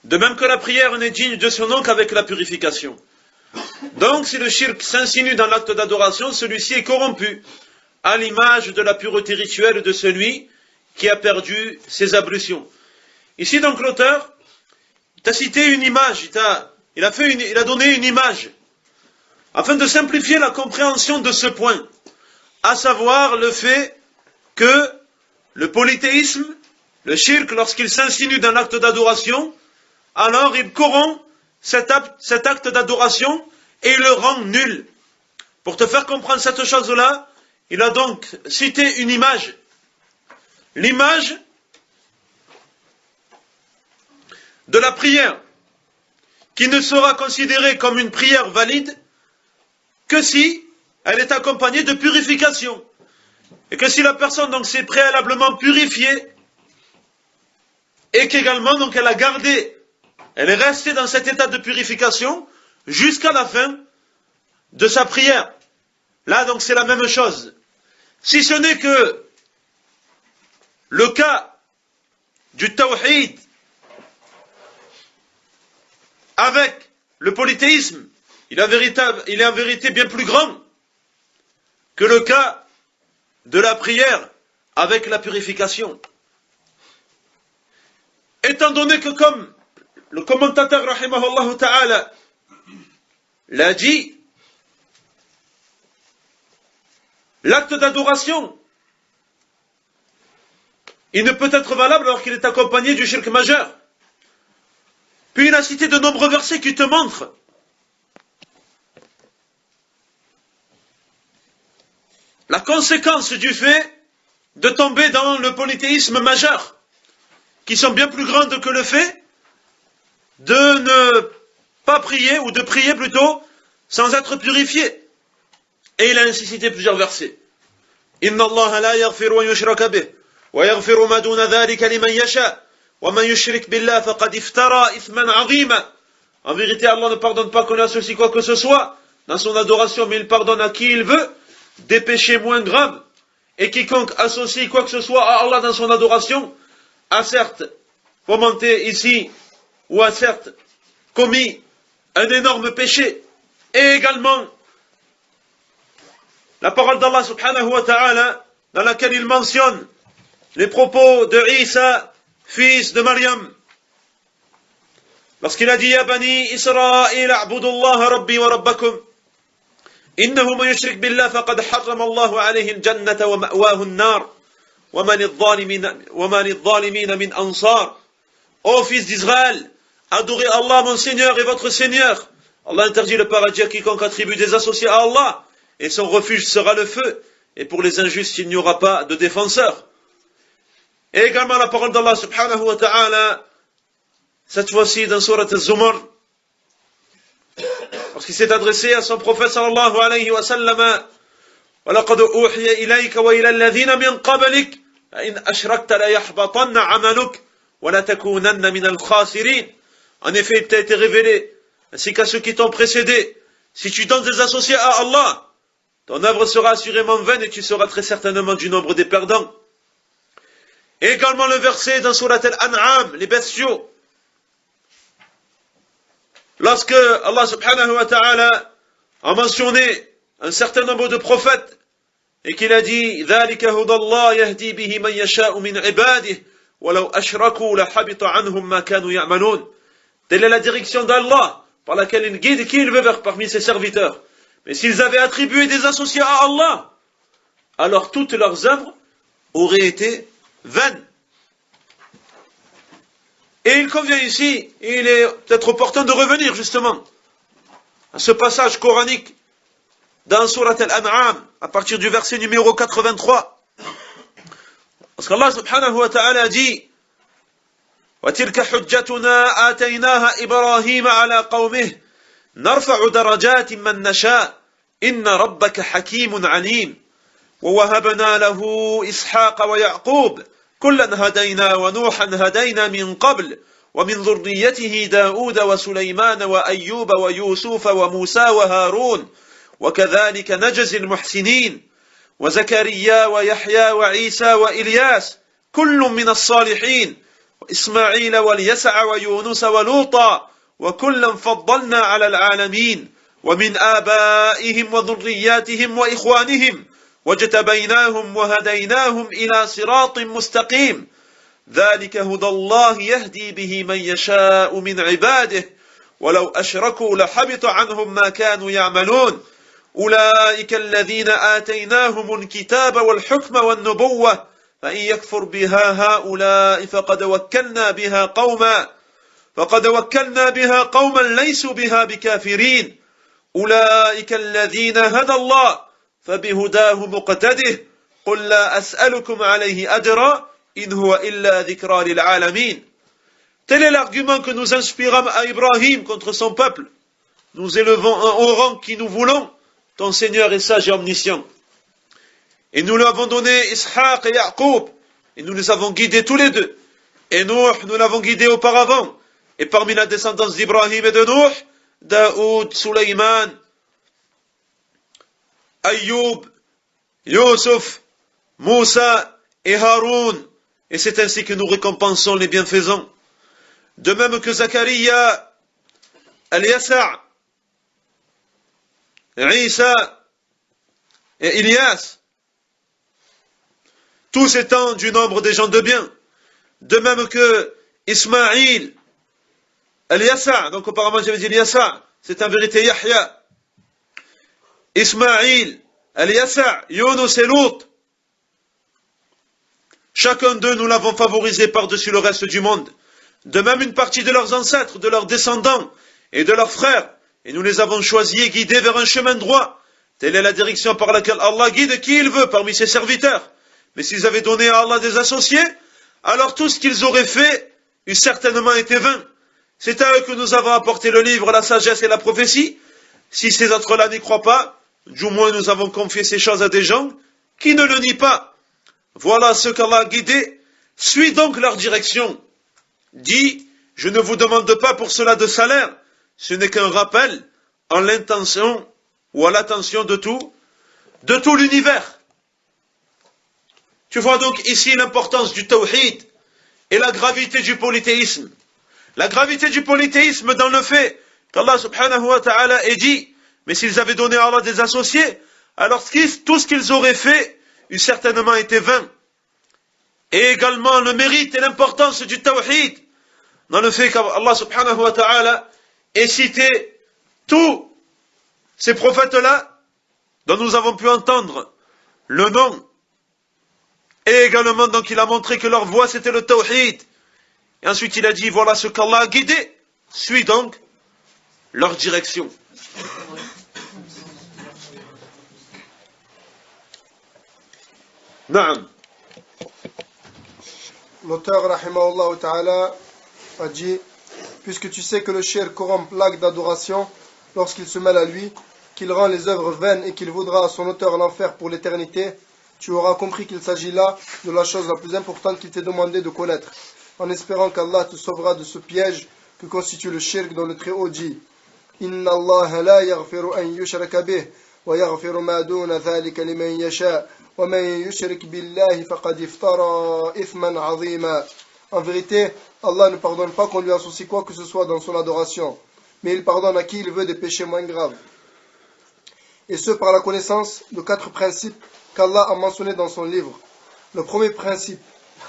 De même que la prière n'est digne de ce nom qu'avec la purification. Donc, si le shirk s'insinue dans l'acte d'adoration, celui-ci est corrompu, à l'image de la pureté rituelle de celui qui a perdu ses ablutions. Ici, donc, l'auteur t'a cité une image, il a donné une image, afin de simplifier la compréhension de ce point, à savoir le fait que le polythéisme, le shirk, lorsqu'il s'insinue dans l'acte d'adoration, alors il corrompt cet acte d'adoration et il le rend nul. Pour te faire comprendre cette chose-là, il a donc cité une image. L'image de la prière, qui ne sera considérée comme une prière valide que si elle est accompagnée de purification. Et que si la personne donc s'est préalablement purifiée, et qu'également donc elle est restée dans cet état de purification jusqu'à la fin de sa prière. Là donc c'est la même chose. Si ce n'est que le cas du tawhid avec le polythéisme, il est en vérité bien plus grand que le cas de la prière avec la purification. Étant donné que, comme le commentateur rahimahullah ta'ala l'a dit, l'acte d'adoration, il ne peut être valable alors qu'il est accompagné du shirk majeur. Puis il a cité de nombreux versets qui te montrent la conséquence du fait de tomber dans le polythéisme majeur, qui sont bien plus grandes que le fait de ne pas prier, ou de prier plutôt, sans être purifié. Et il a ainsi cité plusieurs versets. Inna Allah la yaghfiru wa yushraka bih, wa yaghfiru ma duna dhalika liman yasha, wa man yushrik billah faqad iftara ithman 'azima. En vérité, Allah ne pardonne pas qu'on lui associe quoi que ce soit dans son adoration, mais il pardonne à qui il veut des péchés moins graves. Et quiconque associe quoi que ce soit à Allah dans son adoration a certes fomenté ici, ou a certes commis un énorme péché. Et également, la parole d'Allah subhanahu wa ta'ala, dans laquelle il mentionne les propos de Isa, fils de Maryam, lorsqu'il a dit Ya bani Israël, a'budullaha rabbi wa rabbakum, innahu man yushrik billah faqad harrama Allahu alayhi al-jannata wa ma'wahu an-nar, wa ma lidh-dhalimin min ansar. Ô fils d'Israël, adorez Allah mon Seigneur et votre Seigneur. Allah interdit le paradis à quiconque attribue des associés à Allah, et son refuge sera le feu, et pour les injustes il n'y aura pas de défenseur. Et également la parole d'Allah subhanahu wa ta'ala, cette fois-ci dans Surat Az-Zumar, lorsqu'il s'est adressé à son prophète sallallahu alayhi wa sallam, وَلَقَدْ أُوحِيَ إِلَيْكَ وَإِلَى الَّذِينَ مِنْ قَبْلِكَ لَئِنْ أَشْرَكْتَ لَيَحْبَطَنَّ عَمَلُكَ وَلَتَكُونَنَّ مِنَ الْخَاسِرِينَ. En effet, il t'a été révélé, ainsi qu'à ceux qui t'ont précédé, si tu donnes des associés à Allah, ton œuvre sera assurément vaine et tu seras très certainement du nombre des perdants. Et également le verset dans Surat Al-An'am, les bestiaux, lorsque Allah subhanahu wa ta'ala a mentionné un certain nombre de prophètes et qu'il a dit ذَلِكَ هُدَى اللَّهِ يَهْدِي بِهِ مَنْ يَشَاءُ مِنْ عِبَادِهِ وَلَوْ أَشْرَكُوا لَحَبِطَ عَنْهُمْ مَا كَانُوا يَعْمَلُونَ. Telle est la direction d'Allah par laquelle il guide qui il veut vers parmi ses serviteurs. Mais s'ils avaient attribué des associés à Allah, alors toutes leurs œuvres auraient été vaines. Et il convient ici, et il est peut-être opportun de revenir justement à ce passage coranique dans Surat Al-An'am, à partir du verset numéro 83. Parce qu'Allah subhanahu wa ta'ala dit وَتِلْكَ حُجَّتُنَا آتَيْنَاهَا إِبْرَاهِيمَ عَلَى قَوْمِهِ نَرْفَعُ دَرَجَاتٍ مَّن نَّشَاءُ إِنَّ رَبَّكَ حَكِيمٌ عَلِيمٌ وَوَهَبْنَا لَهُ إِسْحَاقَ وَيَعْقُوبَ كُلًّا هَدَيْنَا وَنُوحًا هَدَيْنَا مِن قَبْلُ وَمِن ذُرِّيَّتِهِ دَاوُودَ وَسُلَيْمَانَ وَأَيُّوبَ وَيُوسُفَ وَمُوسَى وَهَارُونَ وَكَذَلِكَ نَجْزِي الْمُحْسِنِينَ وَزَكَرِيَّا وَيَحْيَى وَعِيسَى وَإِلْيَاسَ كُلٌّ مِّنَ الصَّالِحِينَ وإسماعيل واليسع ويونس ولوطا وكلا فضلنا على العالمين ومن آبائهم وذرياتهم وإخوانهم واجتبيناهم وهديناهم إلى صراط مستقيم ذلك هدى الله يهدي به من يشاء من عباده ولو أشركوا لحبط عنهم ما كانوا يعملون أولئك الذين آتيناهم الكتاب والحكم والنبوة فإن يكفر بها هؤلاء فقد وكلنا بها قوما ليسوا بها بكافرين أولئك الذين هدى الله فبهداه مقتده قل لا أسألكم عليه أجرا إن هو إلا ذكرى للعالمين. Tel est l'argument que nous inspirâmes à Ibrahim contre son peuple. Nous élevons un haut rang qui nous voulons, ton Seigneur est sage et omniscient. Et nous lui avons donné Ishaq et Yaqub, et nous les avons guidés tous les deux. Et Nuh, nous l'avons guidé auparavant. Et parmi la descendance d'Ibrahim et de Nuh, Daoud, Sulaiman, Ayyub, Yusuf, Moussa et Haroun. Et c'est ainsi que nous récompensons les bienfaisants. De même que Zakaria, Al-Yasa', Isa et Ilyas, tous étant du nombre des gens de bien. De même que Ismaïl, Al-Yasa', donc auparavant j'avais dit Al-Yasa', c'est en vérité Yahya, Ismaïl, Al-Yasa, Yunus et Lut. Chacun d'eux, nous l'avons favorisé par-dessus le reste du monde. De même une partie de leurs ancêtres, de leurs descendants et de leurs frères. Et nous les avons choisis et guidés vers un chemin droit. Telle est la direction par laquelle Allah guide qui il veut parmi ses serviteurs. Mais s'ils avaient donné à Allah des associés, alors tout ce qu'ils auraient fait eût certainement été vain. C'est à eux que nous avons apporté le livre, la sagesse et la prophétie. Si ces autres-là n'y croient pas, du moins nous avons confié ces choses à des gens qui ne le nient pas. Voilà ce qu'Allah a guidé. Suis donc leur direction. Dis, je ne vous demande pas pour cela de salaire. Ce n'est qu'un rappel en l'intention ou à l'attention de tout l'univers. Tu vois donc ici l'importance du tawhid et la gravité du polythéisme. La gravité du polythéisme dans le fait qu'Allah subhanahu wa ta'ala ait dit, mais s'ils avaient donné à Allah des associés, alors tout ce qu'ils auraient fait eût certainement été vain. Et également le mérite et l'importance du tawhid dans le fait qu'Allah subhanahu wa ta'ala ait cité tous ces prophètes-là dont nous avons pu entendre le nom. Et également, donc, il a montré que leur voie, c'était le tawhid. Et ensuite, il a dit, voilà ce qu'Allah a guidé. Suis donc leur direction. Naam. L'auteur, rahimahullah ta'ala, a dit, puisque tu sais que le shirk corrompt l'acte d'adoration lorsqu'il se mêle à lui, qu'il rend les œuvres vaines et qu'il vaudra à son auteur l'enfer pour l'éternité, tu auras compris qu'il s'agit là de la chose la plus importante qu'il t'est demandé de connaître, en espérant qu'Allah te sauvera de ce piège que constitue le shirk dont le Très-Haut dit Inna Allah la yaghfiru an yushraka bih wa yaghfiru ma duna dhalika liman yasha wa man yushrik billahi faqad iftara ithman 'azima. En vérité, Allah ne pardonne pas qu'on lui associe quoi que ce soit dans son adoration, mais il pardonne à qui il veut des péchés moins graves. Et ce par la connaissance de 4 principes qu'Allah a mentionné dans son livre. Le premier principe,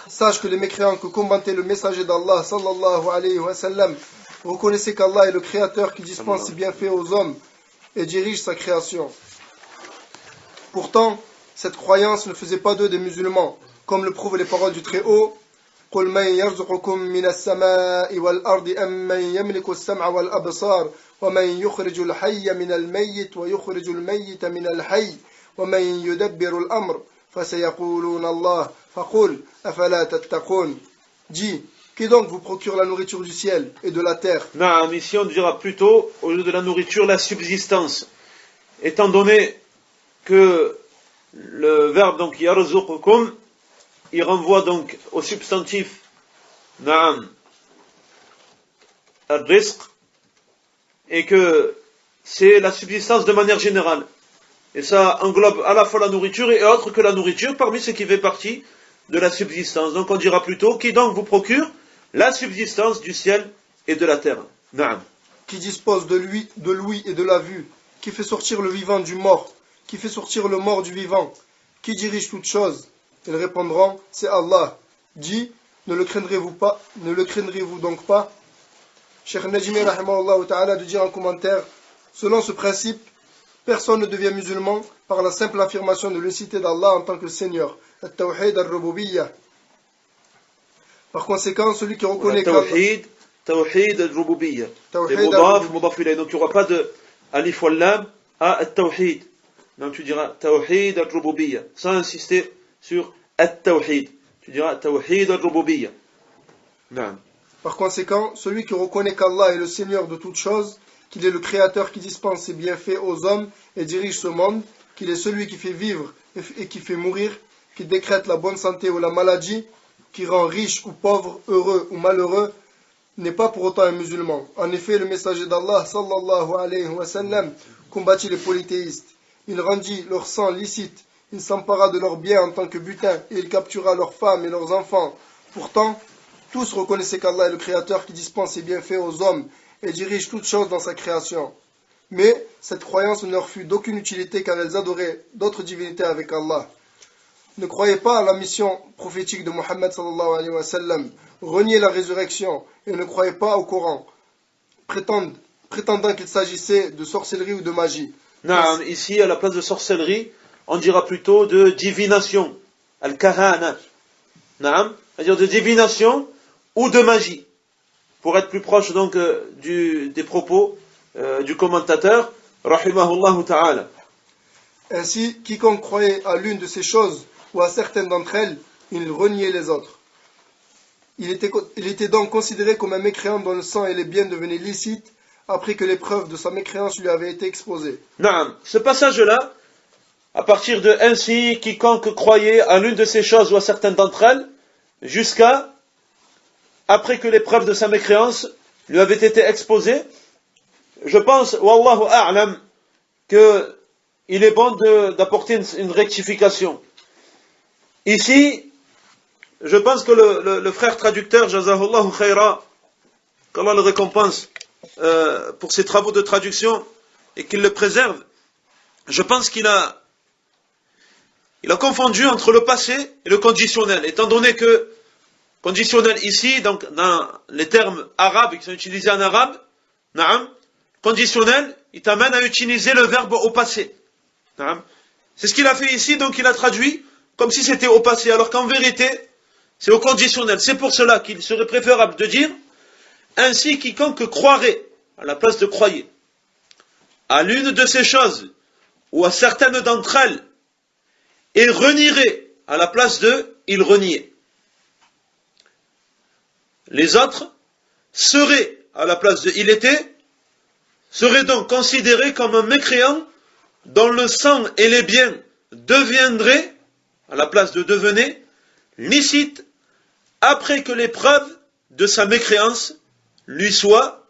sache que les mécréants que combattait le messager d'Allah sallallahu alayhi wa sallam reconnaissaient qu'Allah est le créateur qui dispense ses bienfaits aux hommes et dirige sa création. Pourtant, cette croyance ne faisait pas d'eux des musulmans, comme le prouvent les paroles du Très-Haut. قل من يرزقكم من السماء والأرض أم من يملك السمع والأبصار ومن يخرج الحي من الميت ويخرج الميت من الحي ومن يدبر الأمر فسيقولون الله فقل أفلا تتقون. Dis, qui donc vous procure la nourriture du ciel et de la terre? Non, ici on dira plutôt, au lieu de la nourriture, la subsistance. Étant donné que le verbe donc yarzuqukum, il renvoie donc au substantif na'am al-rizq, et que c'est la subsistance de manière générale. Et ça englobe à la fois la nourriture et autre que la nourriture, parmi ce qui fait partie de la subsistance. Donc on dira plutôt, qui donc vous procure la subsistance du ciel et de la terre? Na'am. Qui dispose de l'ouïe et de la vue, qui fait sortir le vivant du mort, qui fait sortir le mort du vivant, qui dirige toutes choses. Ils répondront, c'est Allah. Dis, ne le craindrez-vous donc pas? Cheikh Najimi rahimahullah ta'ala de dire en commentaire, selon ce principe, personne ne devient musulman par la simple affirmation de l'unicité d'Allah en tant que Seigneur, al-tawhid al-rububiyyah. Par conséquent, celui qui reconnaît Tawhid al-rububiyyah. C'est mudaf, mudaf ilayh. Donc il n'y aura pas de alif wal lam à al-tawhid. Donc tu diras tawhid al-rububiyyah, sans insister sur at-tawhid. Tu diras tawhid al-rububiyyah. Non. Par conséquent, celui qui reconnaît qu'Allah est le Seigneur de toutes choses, qu'il est le Créateur qui dispense ses bienfaits aux hommes et dirige ce monde, qu'il est celui qui fait vivre et qui fait mourir, qui décrète la bonne santé ou la maladie, qui rend riche ou pauvre, heureux ou malheureux, n'est pas pour autant un musulman. En effet, le messager d'Allah, sallallahu alayhi wa sallam, combattit les polythéistes. Il rendit leur sang licite, il s'empara de leurs biens en tant que butin, et il captura leurs femmes et leurs enfants. Pourtant, tous reconnaissaient qu'Allah est le Créateur qui dispense ses bienfaits aux hommes et dirige toutes choses dans sa création. Mais cette croyance ne leur fut d'aucune utilité car elles adoraient d'autres divinités avec Allah. Ne croyez pas à la mission prophétique de Muhammad sallallahu alayhi wa sallam, reniez la résurrection et ne croyez pas au Coran, prétendant qu'il s'agissait de sorcellerie ou de magie. Naam, ici, à la place de sorcellerie, on dira plutôt de divination. Al-kahana. Naam, c'est-à-dire de divination ou de magie. Pour être plus proche donc des propos du commentateur, rahimahullah ta'ala. Ainsi, quiconque croyait à l'une de ces choses ou à certaines d'entre elles, il reniait les autres. Il était donc considéré comme un mécréant dont le sang et les biens devenaient licites après que les preuves de sa mécréance lui avaient été exposées. Naam, ce passage-là, à partir de ainsi, quiconque croyait à l'une de ces choses ou à certaines d'entre elles, jusqu'à après que les preuves de sa mécréance lui avaient été exposées, je pense, wallahu a'lam, que il est bon d'apporter une rectification. Ici, je pense que le frère traducteur, Jazahullahu khaira, qu'Allah le récompense pour ses travaux de traduction et qu'il le préserve, je pense qu'il a confondu entre le passé et le conditionnel, étant donné que conditionnel ici, donc dans les termes arabes qui sont utilisés en arabe, na'am, conditionnel, il t'amène à utiliser le verbe au passé. Na'am. C'est ce qu'il a fait ici, donc il a traduit comme si c'était au passé, alors qu'en vérité, c'est au conditionnel. C'est pour cela qu'il serait préférable de dire ainsi quiconque croirait, à la place de croyait, à l'une de ces choses, ou à certaines d'entre elles, et renierait, à la place de il reniait. Les autres seraient, à la place de il était, seraient donc considérés comme un mécréant dont le sang et les biens deviendraient, à la place de devenaient, licites après que les preuves de sa mécréance lui soient,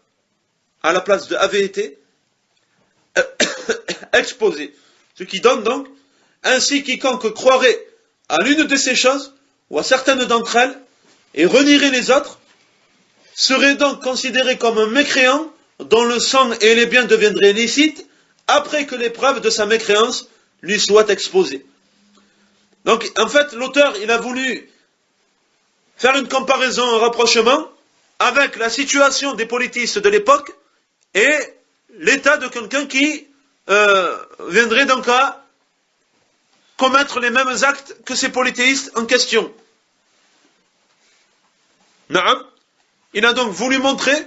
à la place de avaient été, exposées. Ce qui donne donc, ainsi quiconque croirait à l'une de ces choses, ou à certaines d'entre elles, et renierait les autres, serait donc considéré comme un mécréant dont le sang et les biens deviendraient licites après que les preuves de sa mécréance lui soient exposées. Donc, en fait, l'auteur, il a voulu faire une comparaison, un rapprochement avec la situation des polythéistes de l'époque et l'état de quelqu'un qui viendrait donc à commettre les mêmes actes que ces polythéistes en question. Naam. Il a donc voulu montrer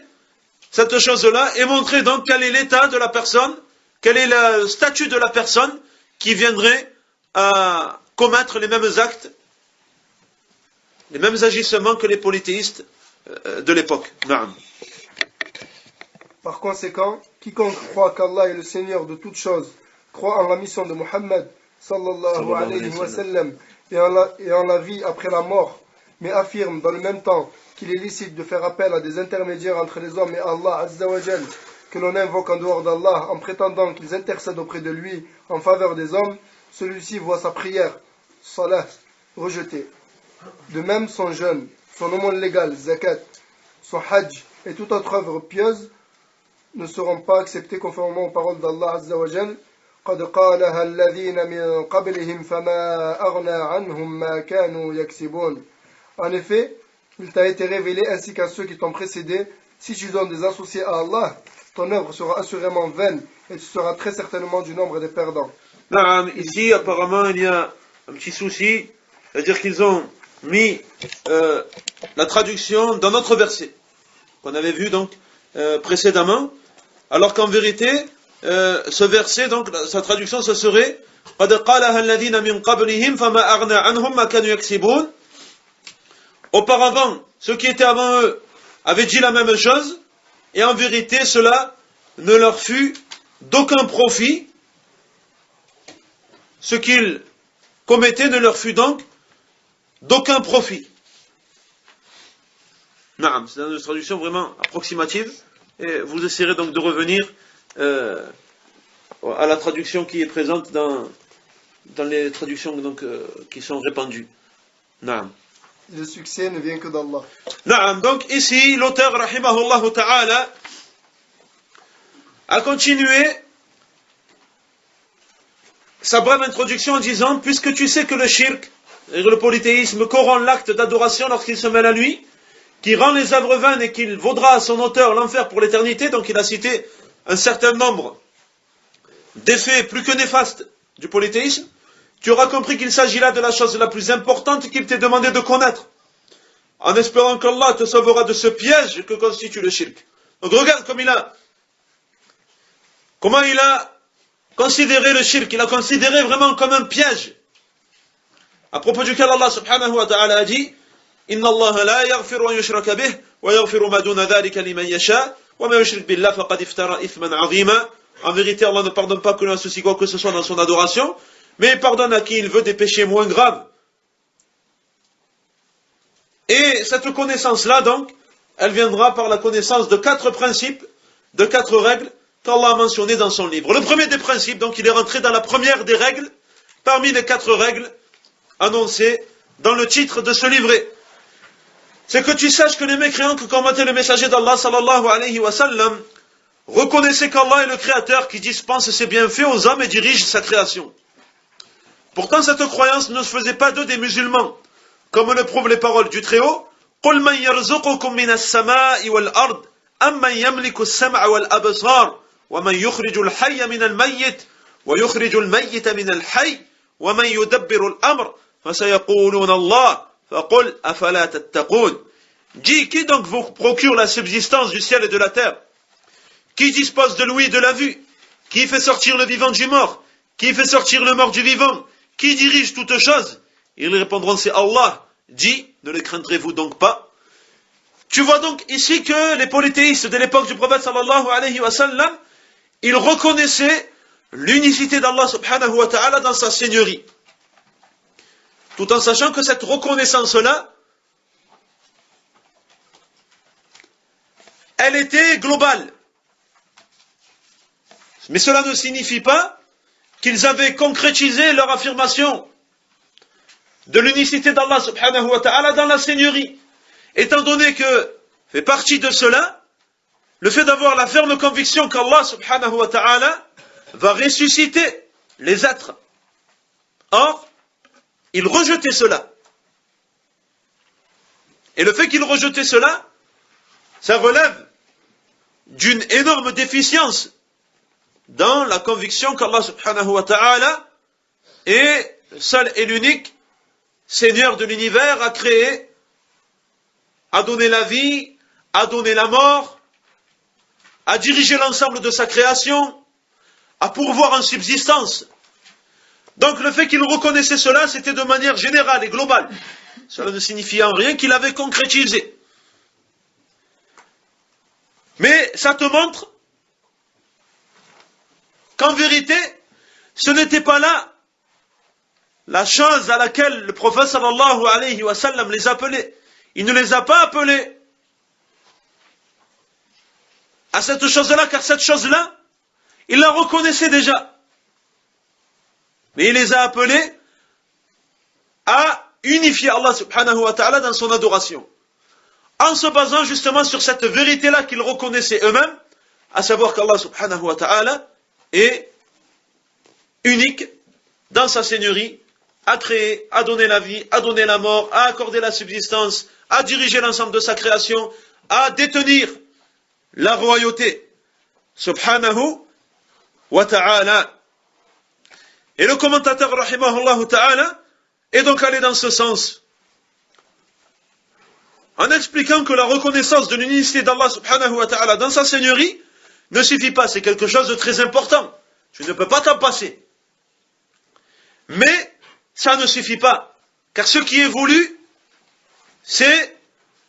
cette chose-là et montrer donc quel est l'état de la personne, quel est le statut de la personne qui viendrait à commettre les mêmes actes, les mêmes agissements que les polythéistes de l'époque. Naam. Par conséquent, quiconque croit qu'Allah est le Seigneur de toutes choses, croit en la mission de Muhammad sallallahu alayhi wa sallam et en la vie après la mort, mais affirme dans le même temps qu'il est licite de faire appel à des intermédiaires entre les hommes et Allah Azza wa Jal, que l'on invoque en dehors d'Allah en prétendant qu'ils intercèdent auprès de lui en faveur des hommes, celui-ci voit sa prière, salat, rejetée. De même son jeûne, son aumône légale, zakat, son hajj et toute autre œuvre pieuse ne seront pas acceptés conformément aux paroles d'Allah Azza wa Jal. قد قالها الذين من قبلهم فما أغنى عنهم ما كانوا يكسبون. En effet, il t'a été révélé ainsi qu'à ceux qui t'ont précédé, si tu donnes des associés à Allah, ton œuvre sera assurément vaine et tu seras très certainement du nombre des perdants. Ici, apparemment, il y a un petit souci, c'est-à-dire qu'ils ont mis la traduction dans notre verset, qu'on avait vu donc précédemment, alors qu'en vérité, ce verset, donc, sa traduction, ce serait قَدْ قَالَهَا الَّذِينَ مِنْ قَبْلِهِمْ فَمَا أَغْنَى عَنْهُمْ مَا كَانُوا يَكْسِبُونَ. Auparavant, ceux qui étaient avant eux avaient dit la même chose, et en vérité, cela ne leur fut d'aucun profit. Ce qu'ils commettaient ne leur fut donc d'aucun profit. Naam, c'est une traduction vraiment approximative, et vous essayerez donc de revenir à la traduction qui est présente dans les traductions donc, qui sont répandues. Naam. Le succès ne vient que d'Allah. Naam, donc ici, l'auteur, rahimahullah ta'ala, a continué sa brève introduction en disant, puisque tu sais que le shirk, le polythéisme, corrompt l'acte d'adoration lorsqu'il se mêle à lui, qui rend les œuvres vaines et qu'il vaudra à son auteur l'enfer pour l'éternité, donc il a cité un certain nombre d'effets plus que néfastes du polythéisme, tu auras compris qu'il s'agit là de la chose la plus importante qu'il t'est demandé de connaître, en espérant qu'Allah te sauvera de ce piège que constitue le shirk. Donc regarde comment il a considéré le shirk, il a considéré vraiment comme un piège, à propos duquel Allah subhanahu wa ta'ala a dit Inna Allah la yaghfiru an yushraka bih wa yaghfiru ma duna dhalika liman yasha wa man yushrik billah faqad iftara ithman 'azima. En vérité, Allah ne pardonne pas que l'on associe quoi que ce soit dans son adoration, mais il pardonne à qui il veut des péchés moins graves. Et cette connaissance-là, donc, elle viendra par la connaissance de 4 principes, de 4 règles qu'Allah a mentionnées dans son livre. Le premier des principes, donc, il est rentré dans la première des règles, parmi les 4 règles annoncées dans le titre de ce livret. C'est que tu saches que les mécréants que commentait le messager d'Allah, sallallahu alayhi wa sallam, reconnaissaient qu'Allah est le créateur qui dispense ses bienfaits aux hommes et dirige sa création. Pourtant, cette croyance ne faisait pas d'eux des musulmans, comme le prouvent les paroles du Très-Haut. قُلْ مَنْ يَرْزُقُكُم مِّنَ السَّمَاءِ وَالْأَرْضِ أَمَّنْ يَمْلِكُ السَّمْعَ وَالْأَبْصَارَ وَمَنْ يُخْرِجُ الْحَيَّ مِنَ الْمَيِّتِ وَيُخْرِجُ الْمَيِّتَ مِنَ الْحَيِّ وَمَنْ يُدَبِّرُ الْأَمْرَ فَسَيَقُولُونَ اللَّهُ فَقُلْ أَفَلَا تَتَّقُونَ. Dis, qui donc vous procure la subsistance du ciel et de la terre? Qui dispose de l'ouïe et de la vue? Qui fait sortir le vivant du mort? Qui fait sortir le mort du vivant? Qui dirige toutes choses? Ils répondront, c'est Allah. Dis, ne les craindrez-vous donc pas? Tu vois donc ici que les polythéistes de l'époque du prophète sallallahu alayhi wa sallam, ils reconnaissaient l'unicité d'Allah subhanahu wa ta'ala dans sa seigneurie. Tout en sachant que cette reconnaissance-là, elle était globale. Mais cela ne signifie pas qu'ils avaient concrétisé leur affirmation de l'unicité d'Allah subhanahu wa ta'ala dans la seigneurie. Étant donné que fait partie de cela le fait d'avoir la ferme conviction qu'Allah subhanahu wa ta'ala va ressusciter les êtres. Or, ils rejetaient cela. Et le fait qu'ils rejetaient cela, ça relève d'une énorme déficience dans la conviction qu'Allah subhanahu wa ta'ala est le seul et l'unique Seigneur de l'univers, a créé, a donné la vie, a donné la mort, a dirigé l'ensemble de sa création, a pourvoir en subsistance. Donc le fait qu'il reconnaissait cela, c'était de manière générale et globale. Cela ne signifiait en rien qu'il avait concrétisé. Mais ça te montre qu'en vérité, ce n'était pas là la chose à laquelle le prophète sallallahu alayhi wa sallam les appelait. Il ne les a pas appelés à cette chose-là, car cette chose-là, il la reconnaissait déjà. Mais il les a appelés à unifier Allah subhanahu wa ta'ala dans son adoration, en se basant justement sur cette vérité-là qu'ils reconnaissaient eux-mêmes, à savoir qu'Allah subhanahu wa ta'ala est unique dans sa seigneurie, a créé, a donné la vie, a donné la mort, a accordé la subsistance, a dirigé l'ensemble de sa création, a détenir la royauté, subhanahu wa ta'ala. Et le commentateur, rahimahullah ta'ala, est donc allé dans ce sens, en expliquant que la reconnaissance de l'unicité d'Allah subhanahu wa ta'ala dans sa seigneurie ne suffit pas, c'est quelque chose de très important. Tu ne peux pas t'en passer. Mais ça ne suffit pas, car ce qui est voulu, c'est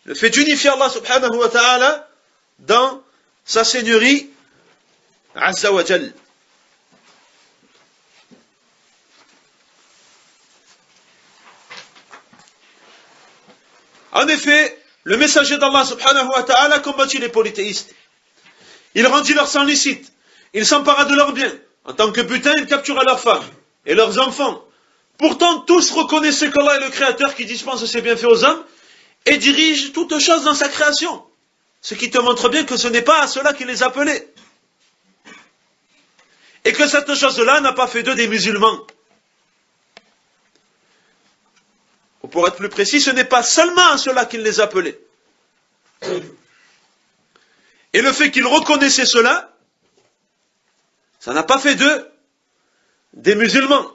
le fait d'unifier Allah subhanahu wa ta'ala dans sa seigneurie, azza wa jal. En effet, le messager d'Allah subhanahu wa ta'ala combattit les polythéistes. Il rendit leur sang licite, il s'empara de leurs biens. En tant que butin, il captura leurs femmes et leurs enfants. Pourtant, tous reconnaissaient qu'Allah est le créateur qui dispense ses bienfaits aux hommes et dirige toutes choses dans sa création. Ce qui te montre bien que ce n'est pas à cela qu'il les appelait. Et que cette chose-là n'a pas fait d'eux des musulmans. Ou pour être plus précis, ce n'est pas seulement à cela qu'il les appelait. Et le fait qu'ils reconnaissaient cela, ça n'a pas fait d'eux des musulmans.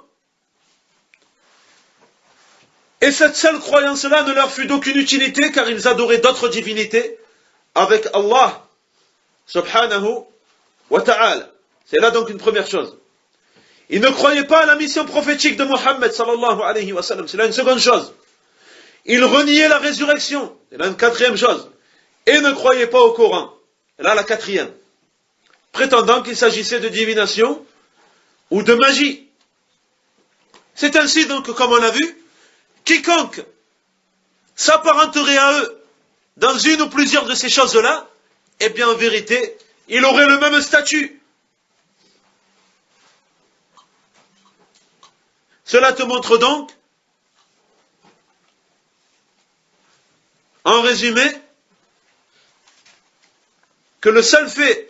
Et cette seule croyance-là ne leur fut d'aucune utilité car ils adoraient d'autres divinités avec Allah subhanahu wa ta'ala. C'est là donc une première chose. Ils ne croyaient pas à la mission prophétique de Mohammed sallallahu alayhi wa sallam. C'est là une seconde chose. Ils reniaient la résurrection. C'est là une quatrième chose. Et ne croyaient pas au Coran. C'est là la quatrième. Prétendant qu'il s'agissait de divination ou de magie. C'est ainsi donc, comme on l'a vu, quiconque s'apparenterait à eux dans une ou plusieurs de ces choses-là, eh bien en vérité, il aurait le même statut. Cela te montre donc, en résumé, que le seul fait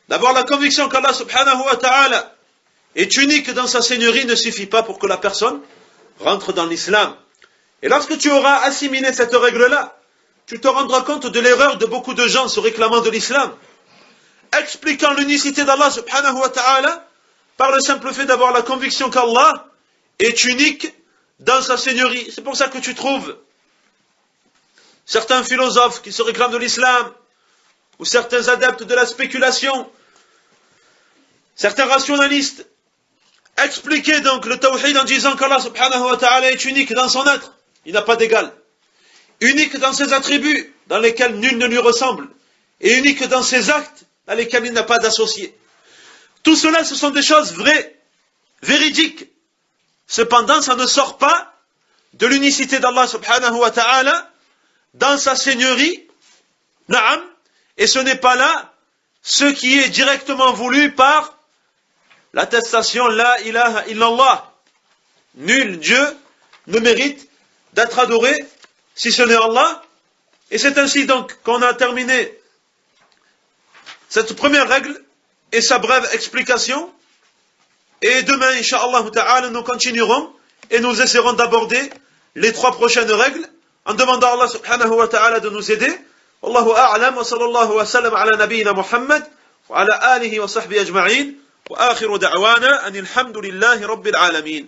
d'avoir la conviction qu'Allah subhanahu wa ta'ala est unique dans sa seigneurie ne suffit pas pour que la personne rentre dans l'islam. Et lorsque tu auras assimilé cette règle-là, tu te rendras compte de l'erreur de beaucoup de gens se réclamant de l'islam, expliquant l'unicité d'Allah subhanahu wa ta'ala par le simple fait d'avoir la conviction qu'Allah est unique dans sa seigneurie. C'est pour ça que tu trouves certains philosophes qui se réclament de l'islam, ou certains adeptes de la spéculation, certains rationalistes, expliquer donc le tawhid en disant qu'Allah subhanahu wa ta'ala est unique dans son être, il n'a pas d'égal, unique dans ses attributs, dans lesquels nul ne lui ressemble, et unique dans ses actes, dans lesquels il n'a pas d'associé. Tout cela, ce sont des choses vraies, véridiques. Cependant, ça ne sort pas de l'unicité d'Allah subhanahu wa ta'ala dans sa seigneurie, na'am, et ce n'est pas là ce qui est directement voulu par l'attestation La ilaha illallah. Nul Dieu ne mérite d'être adoré si ce n'est Allah. Et c'est ainsi donc qu'on a terminé cette première règle et sa brève explication. Et demain, incha'Allah ta'ala, nous continuerons et nous essaierons d'aborder les 3 prochaines règles en demandant à Allah subhanahu wa ta'ala de nous aider. Wallahu a'lam wa sallallahu wa sallam ala nabiyyina Muhammad wa ala alihi wa sahbihi ajma'in wa akhiru da'wana anil hamdulillahi rabbil alamin.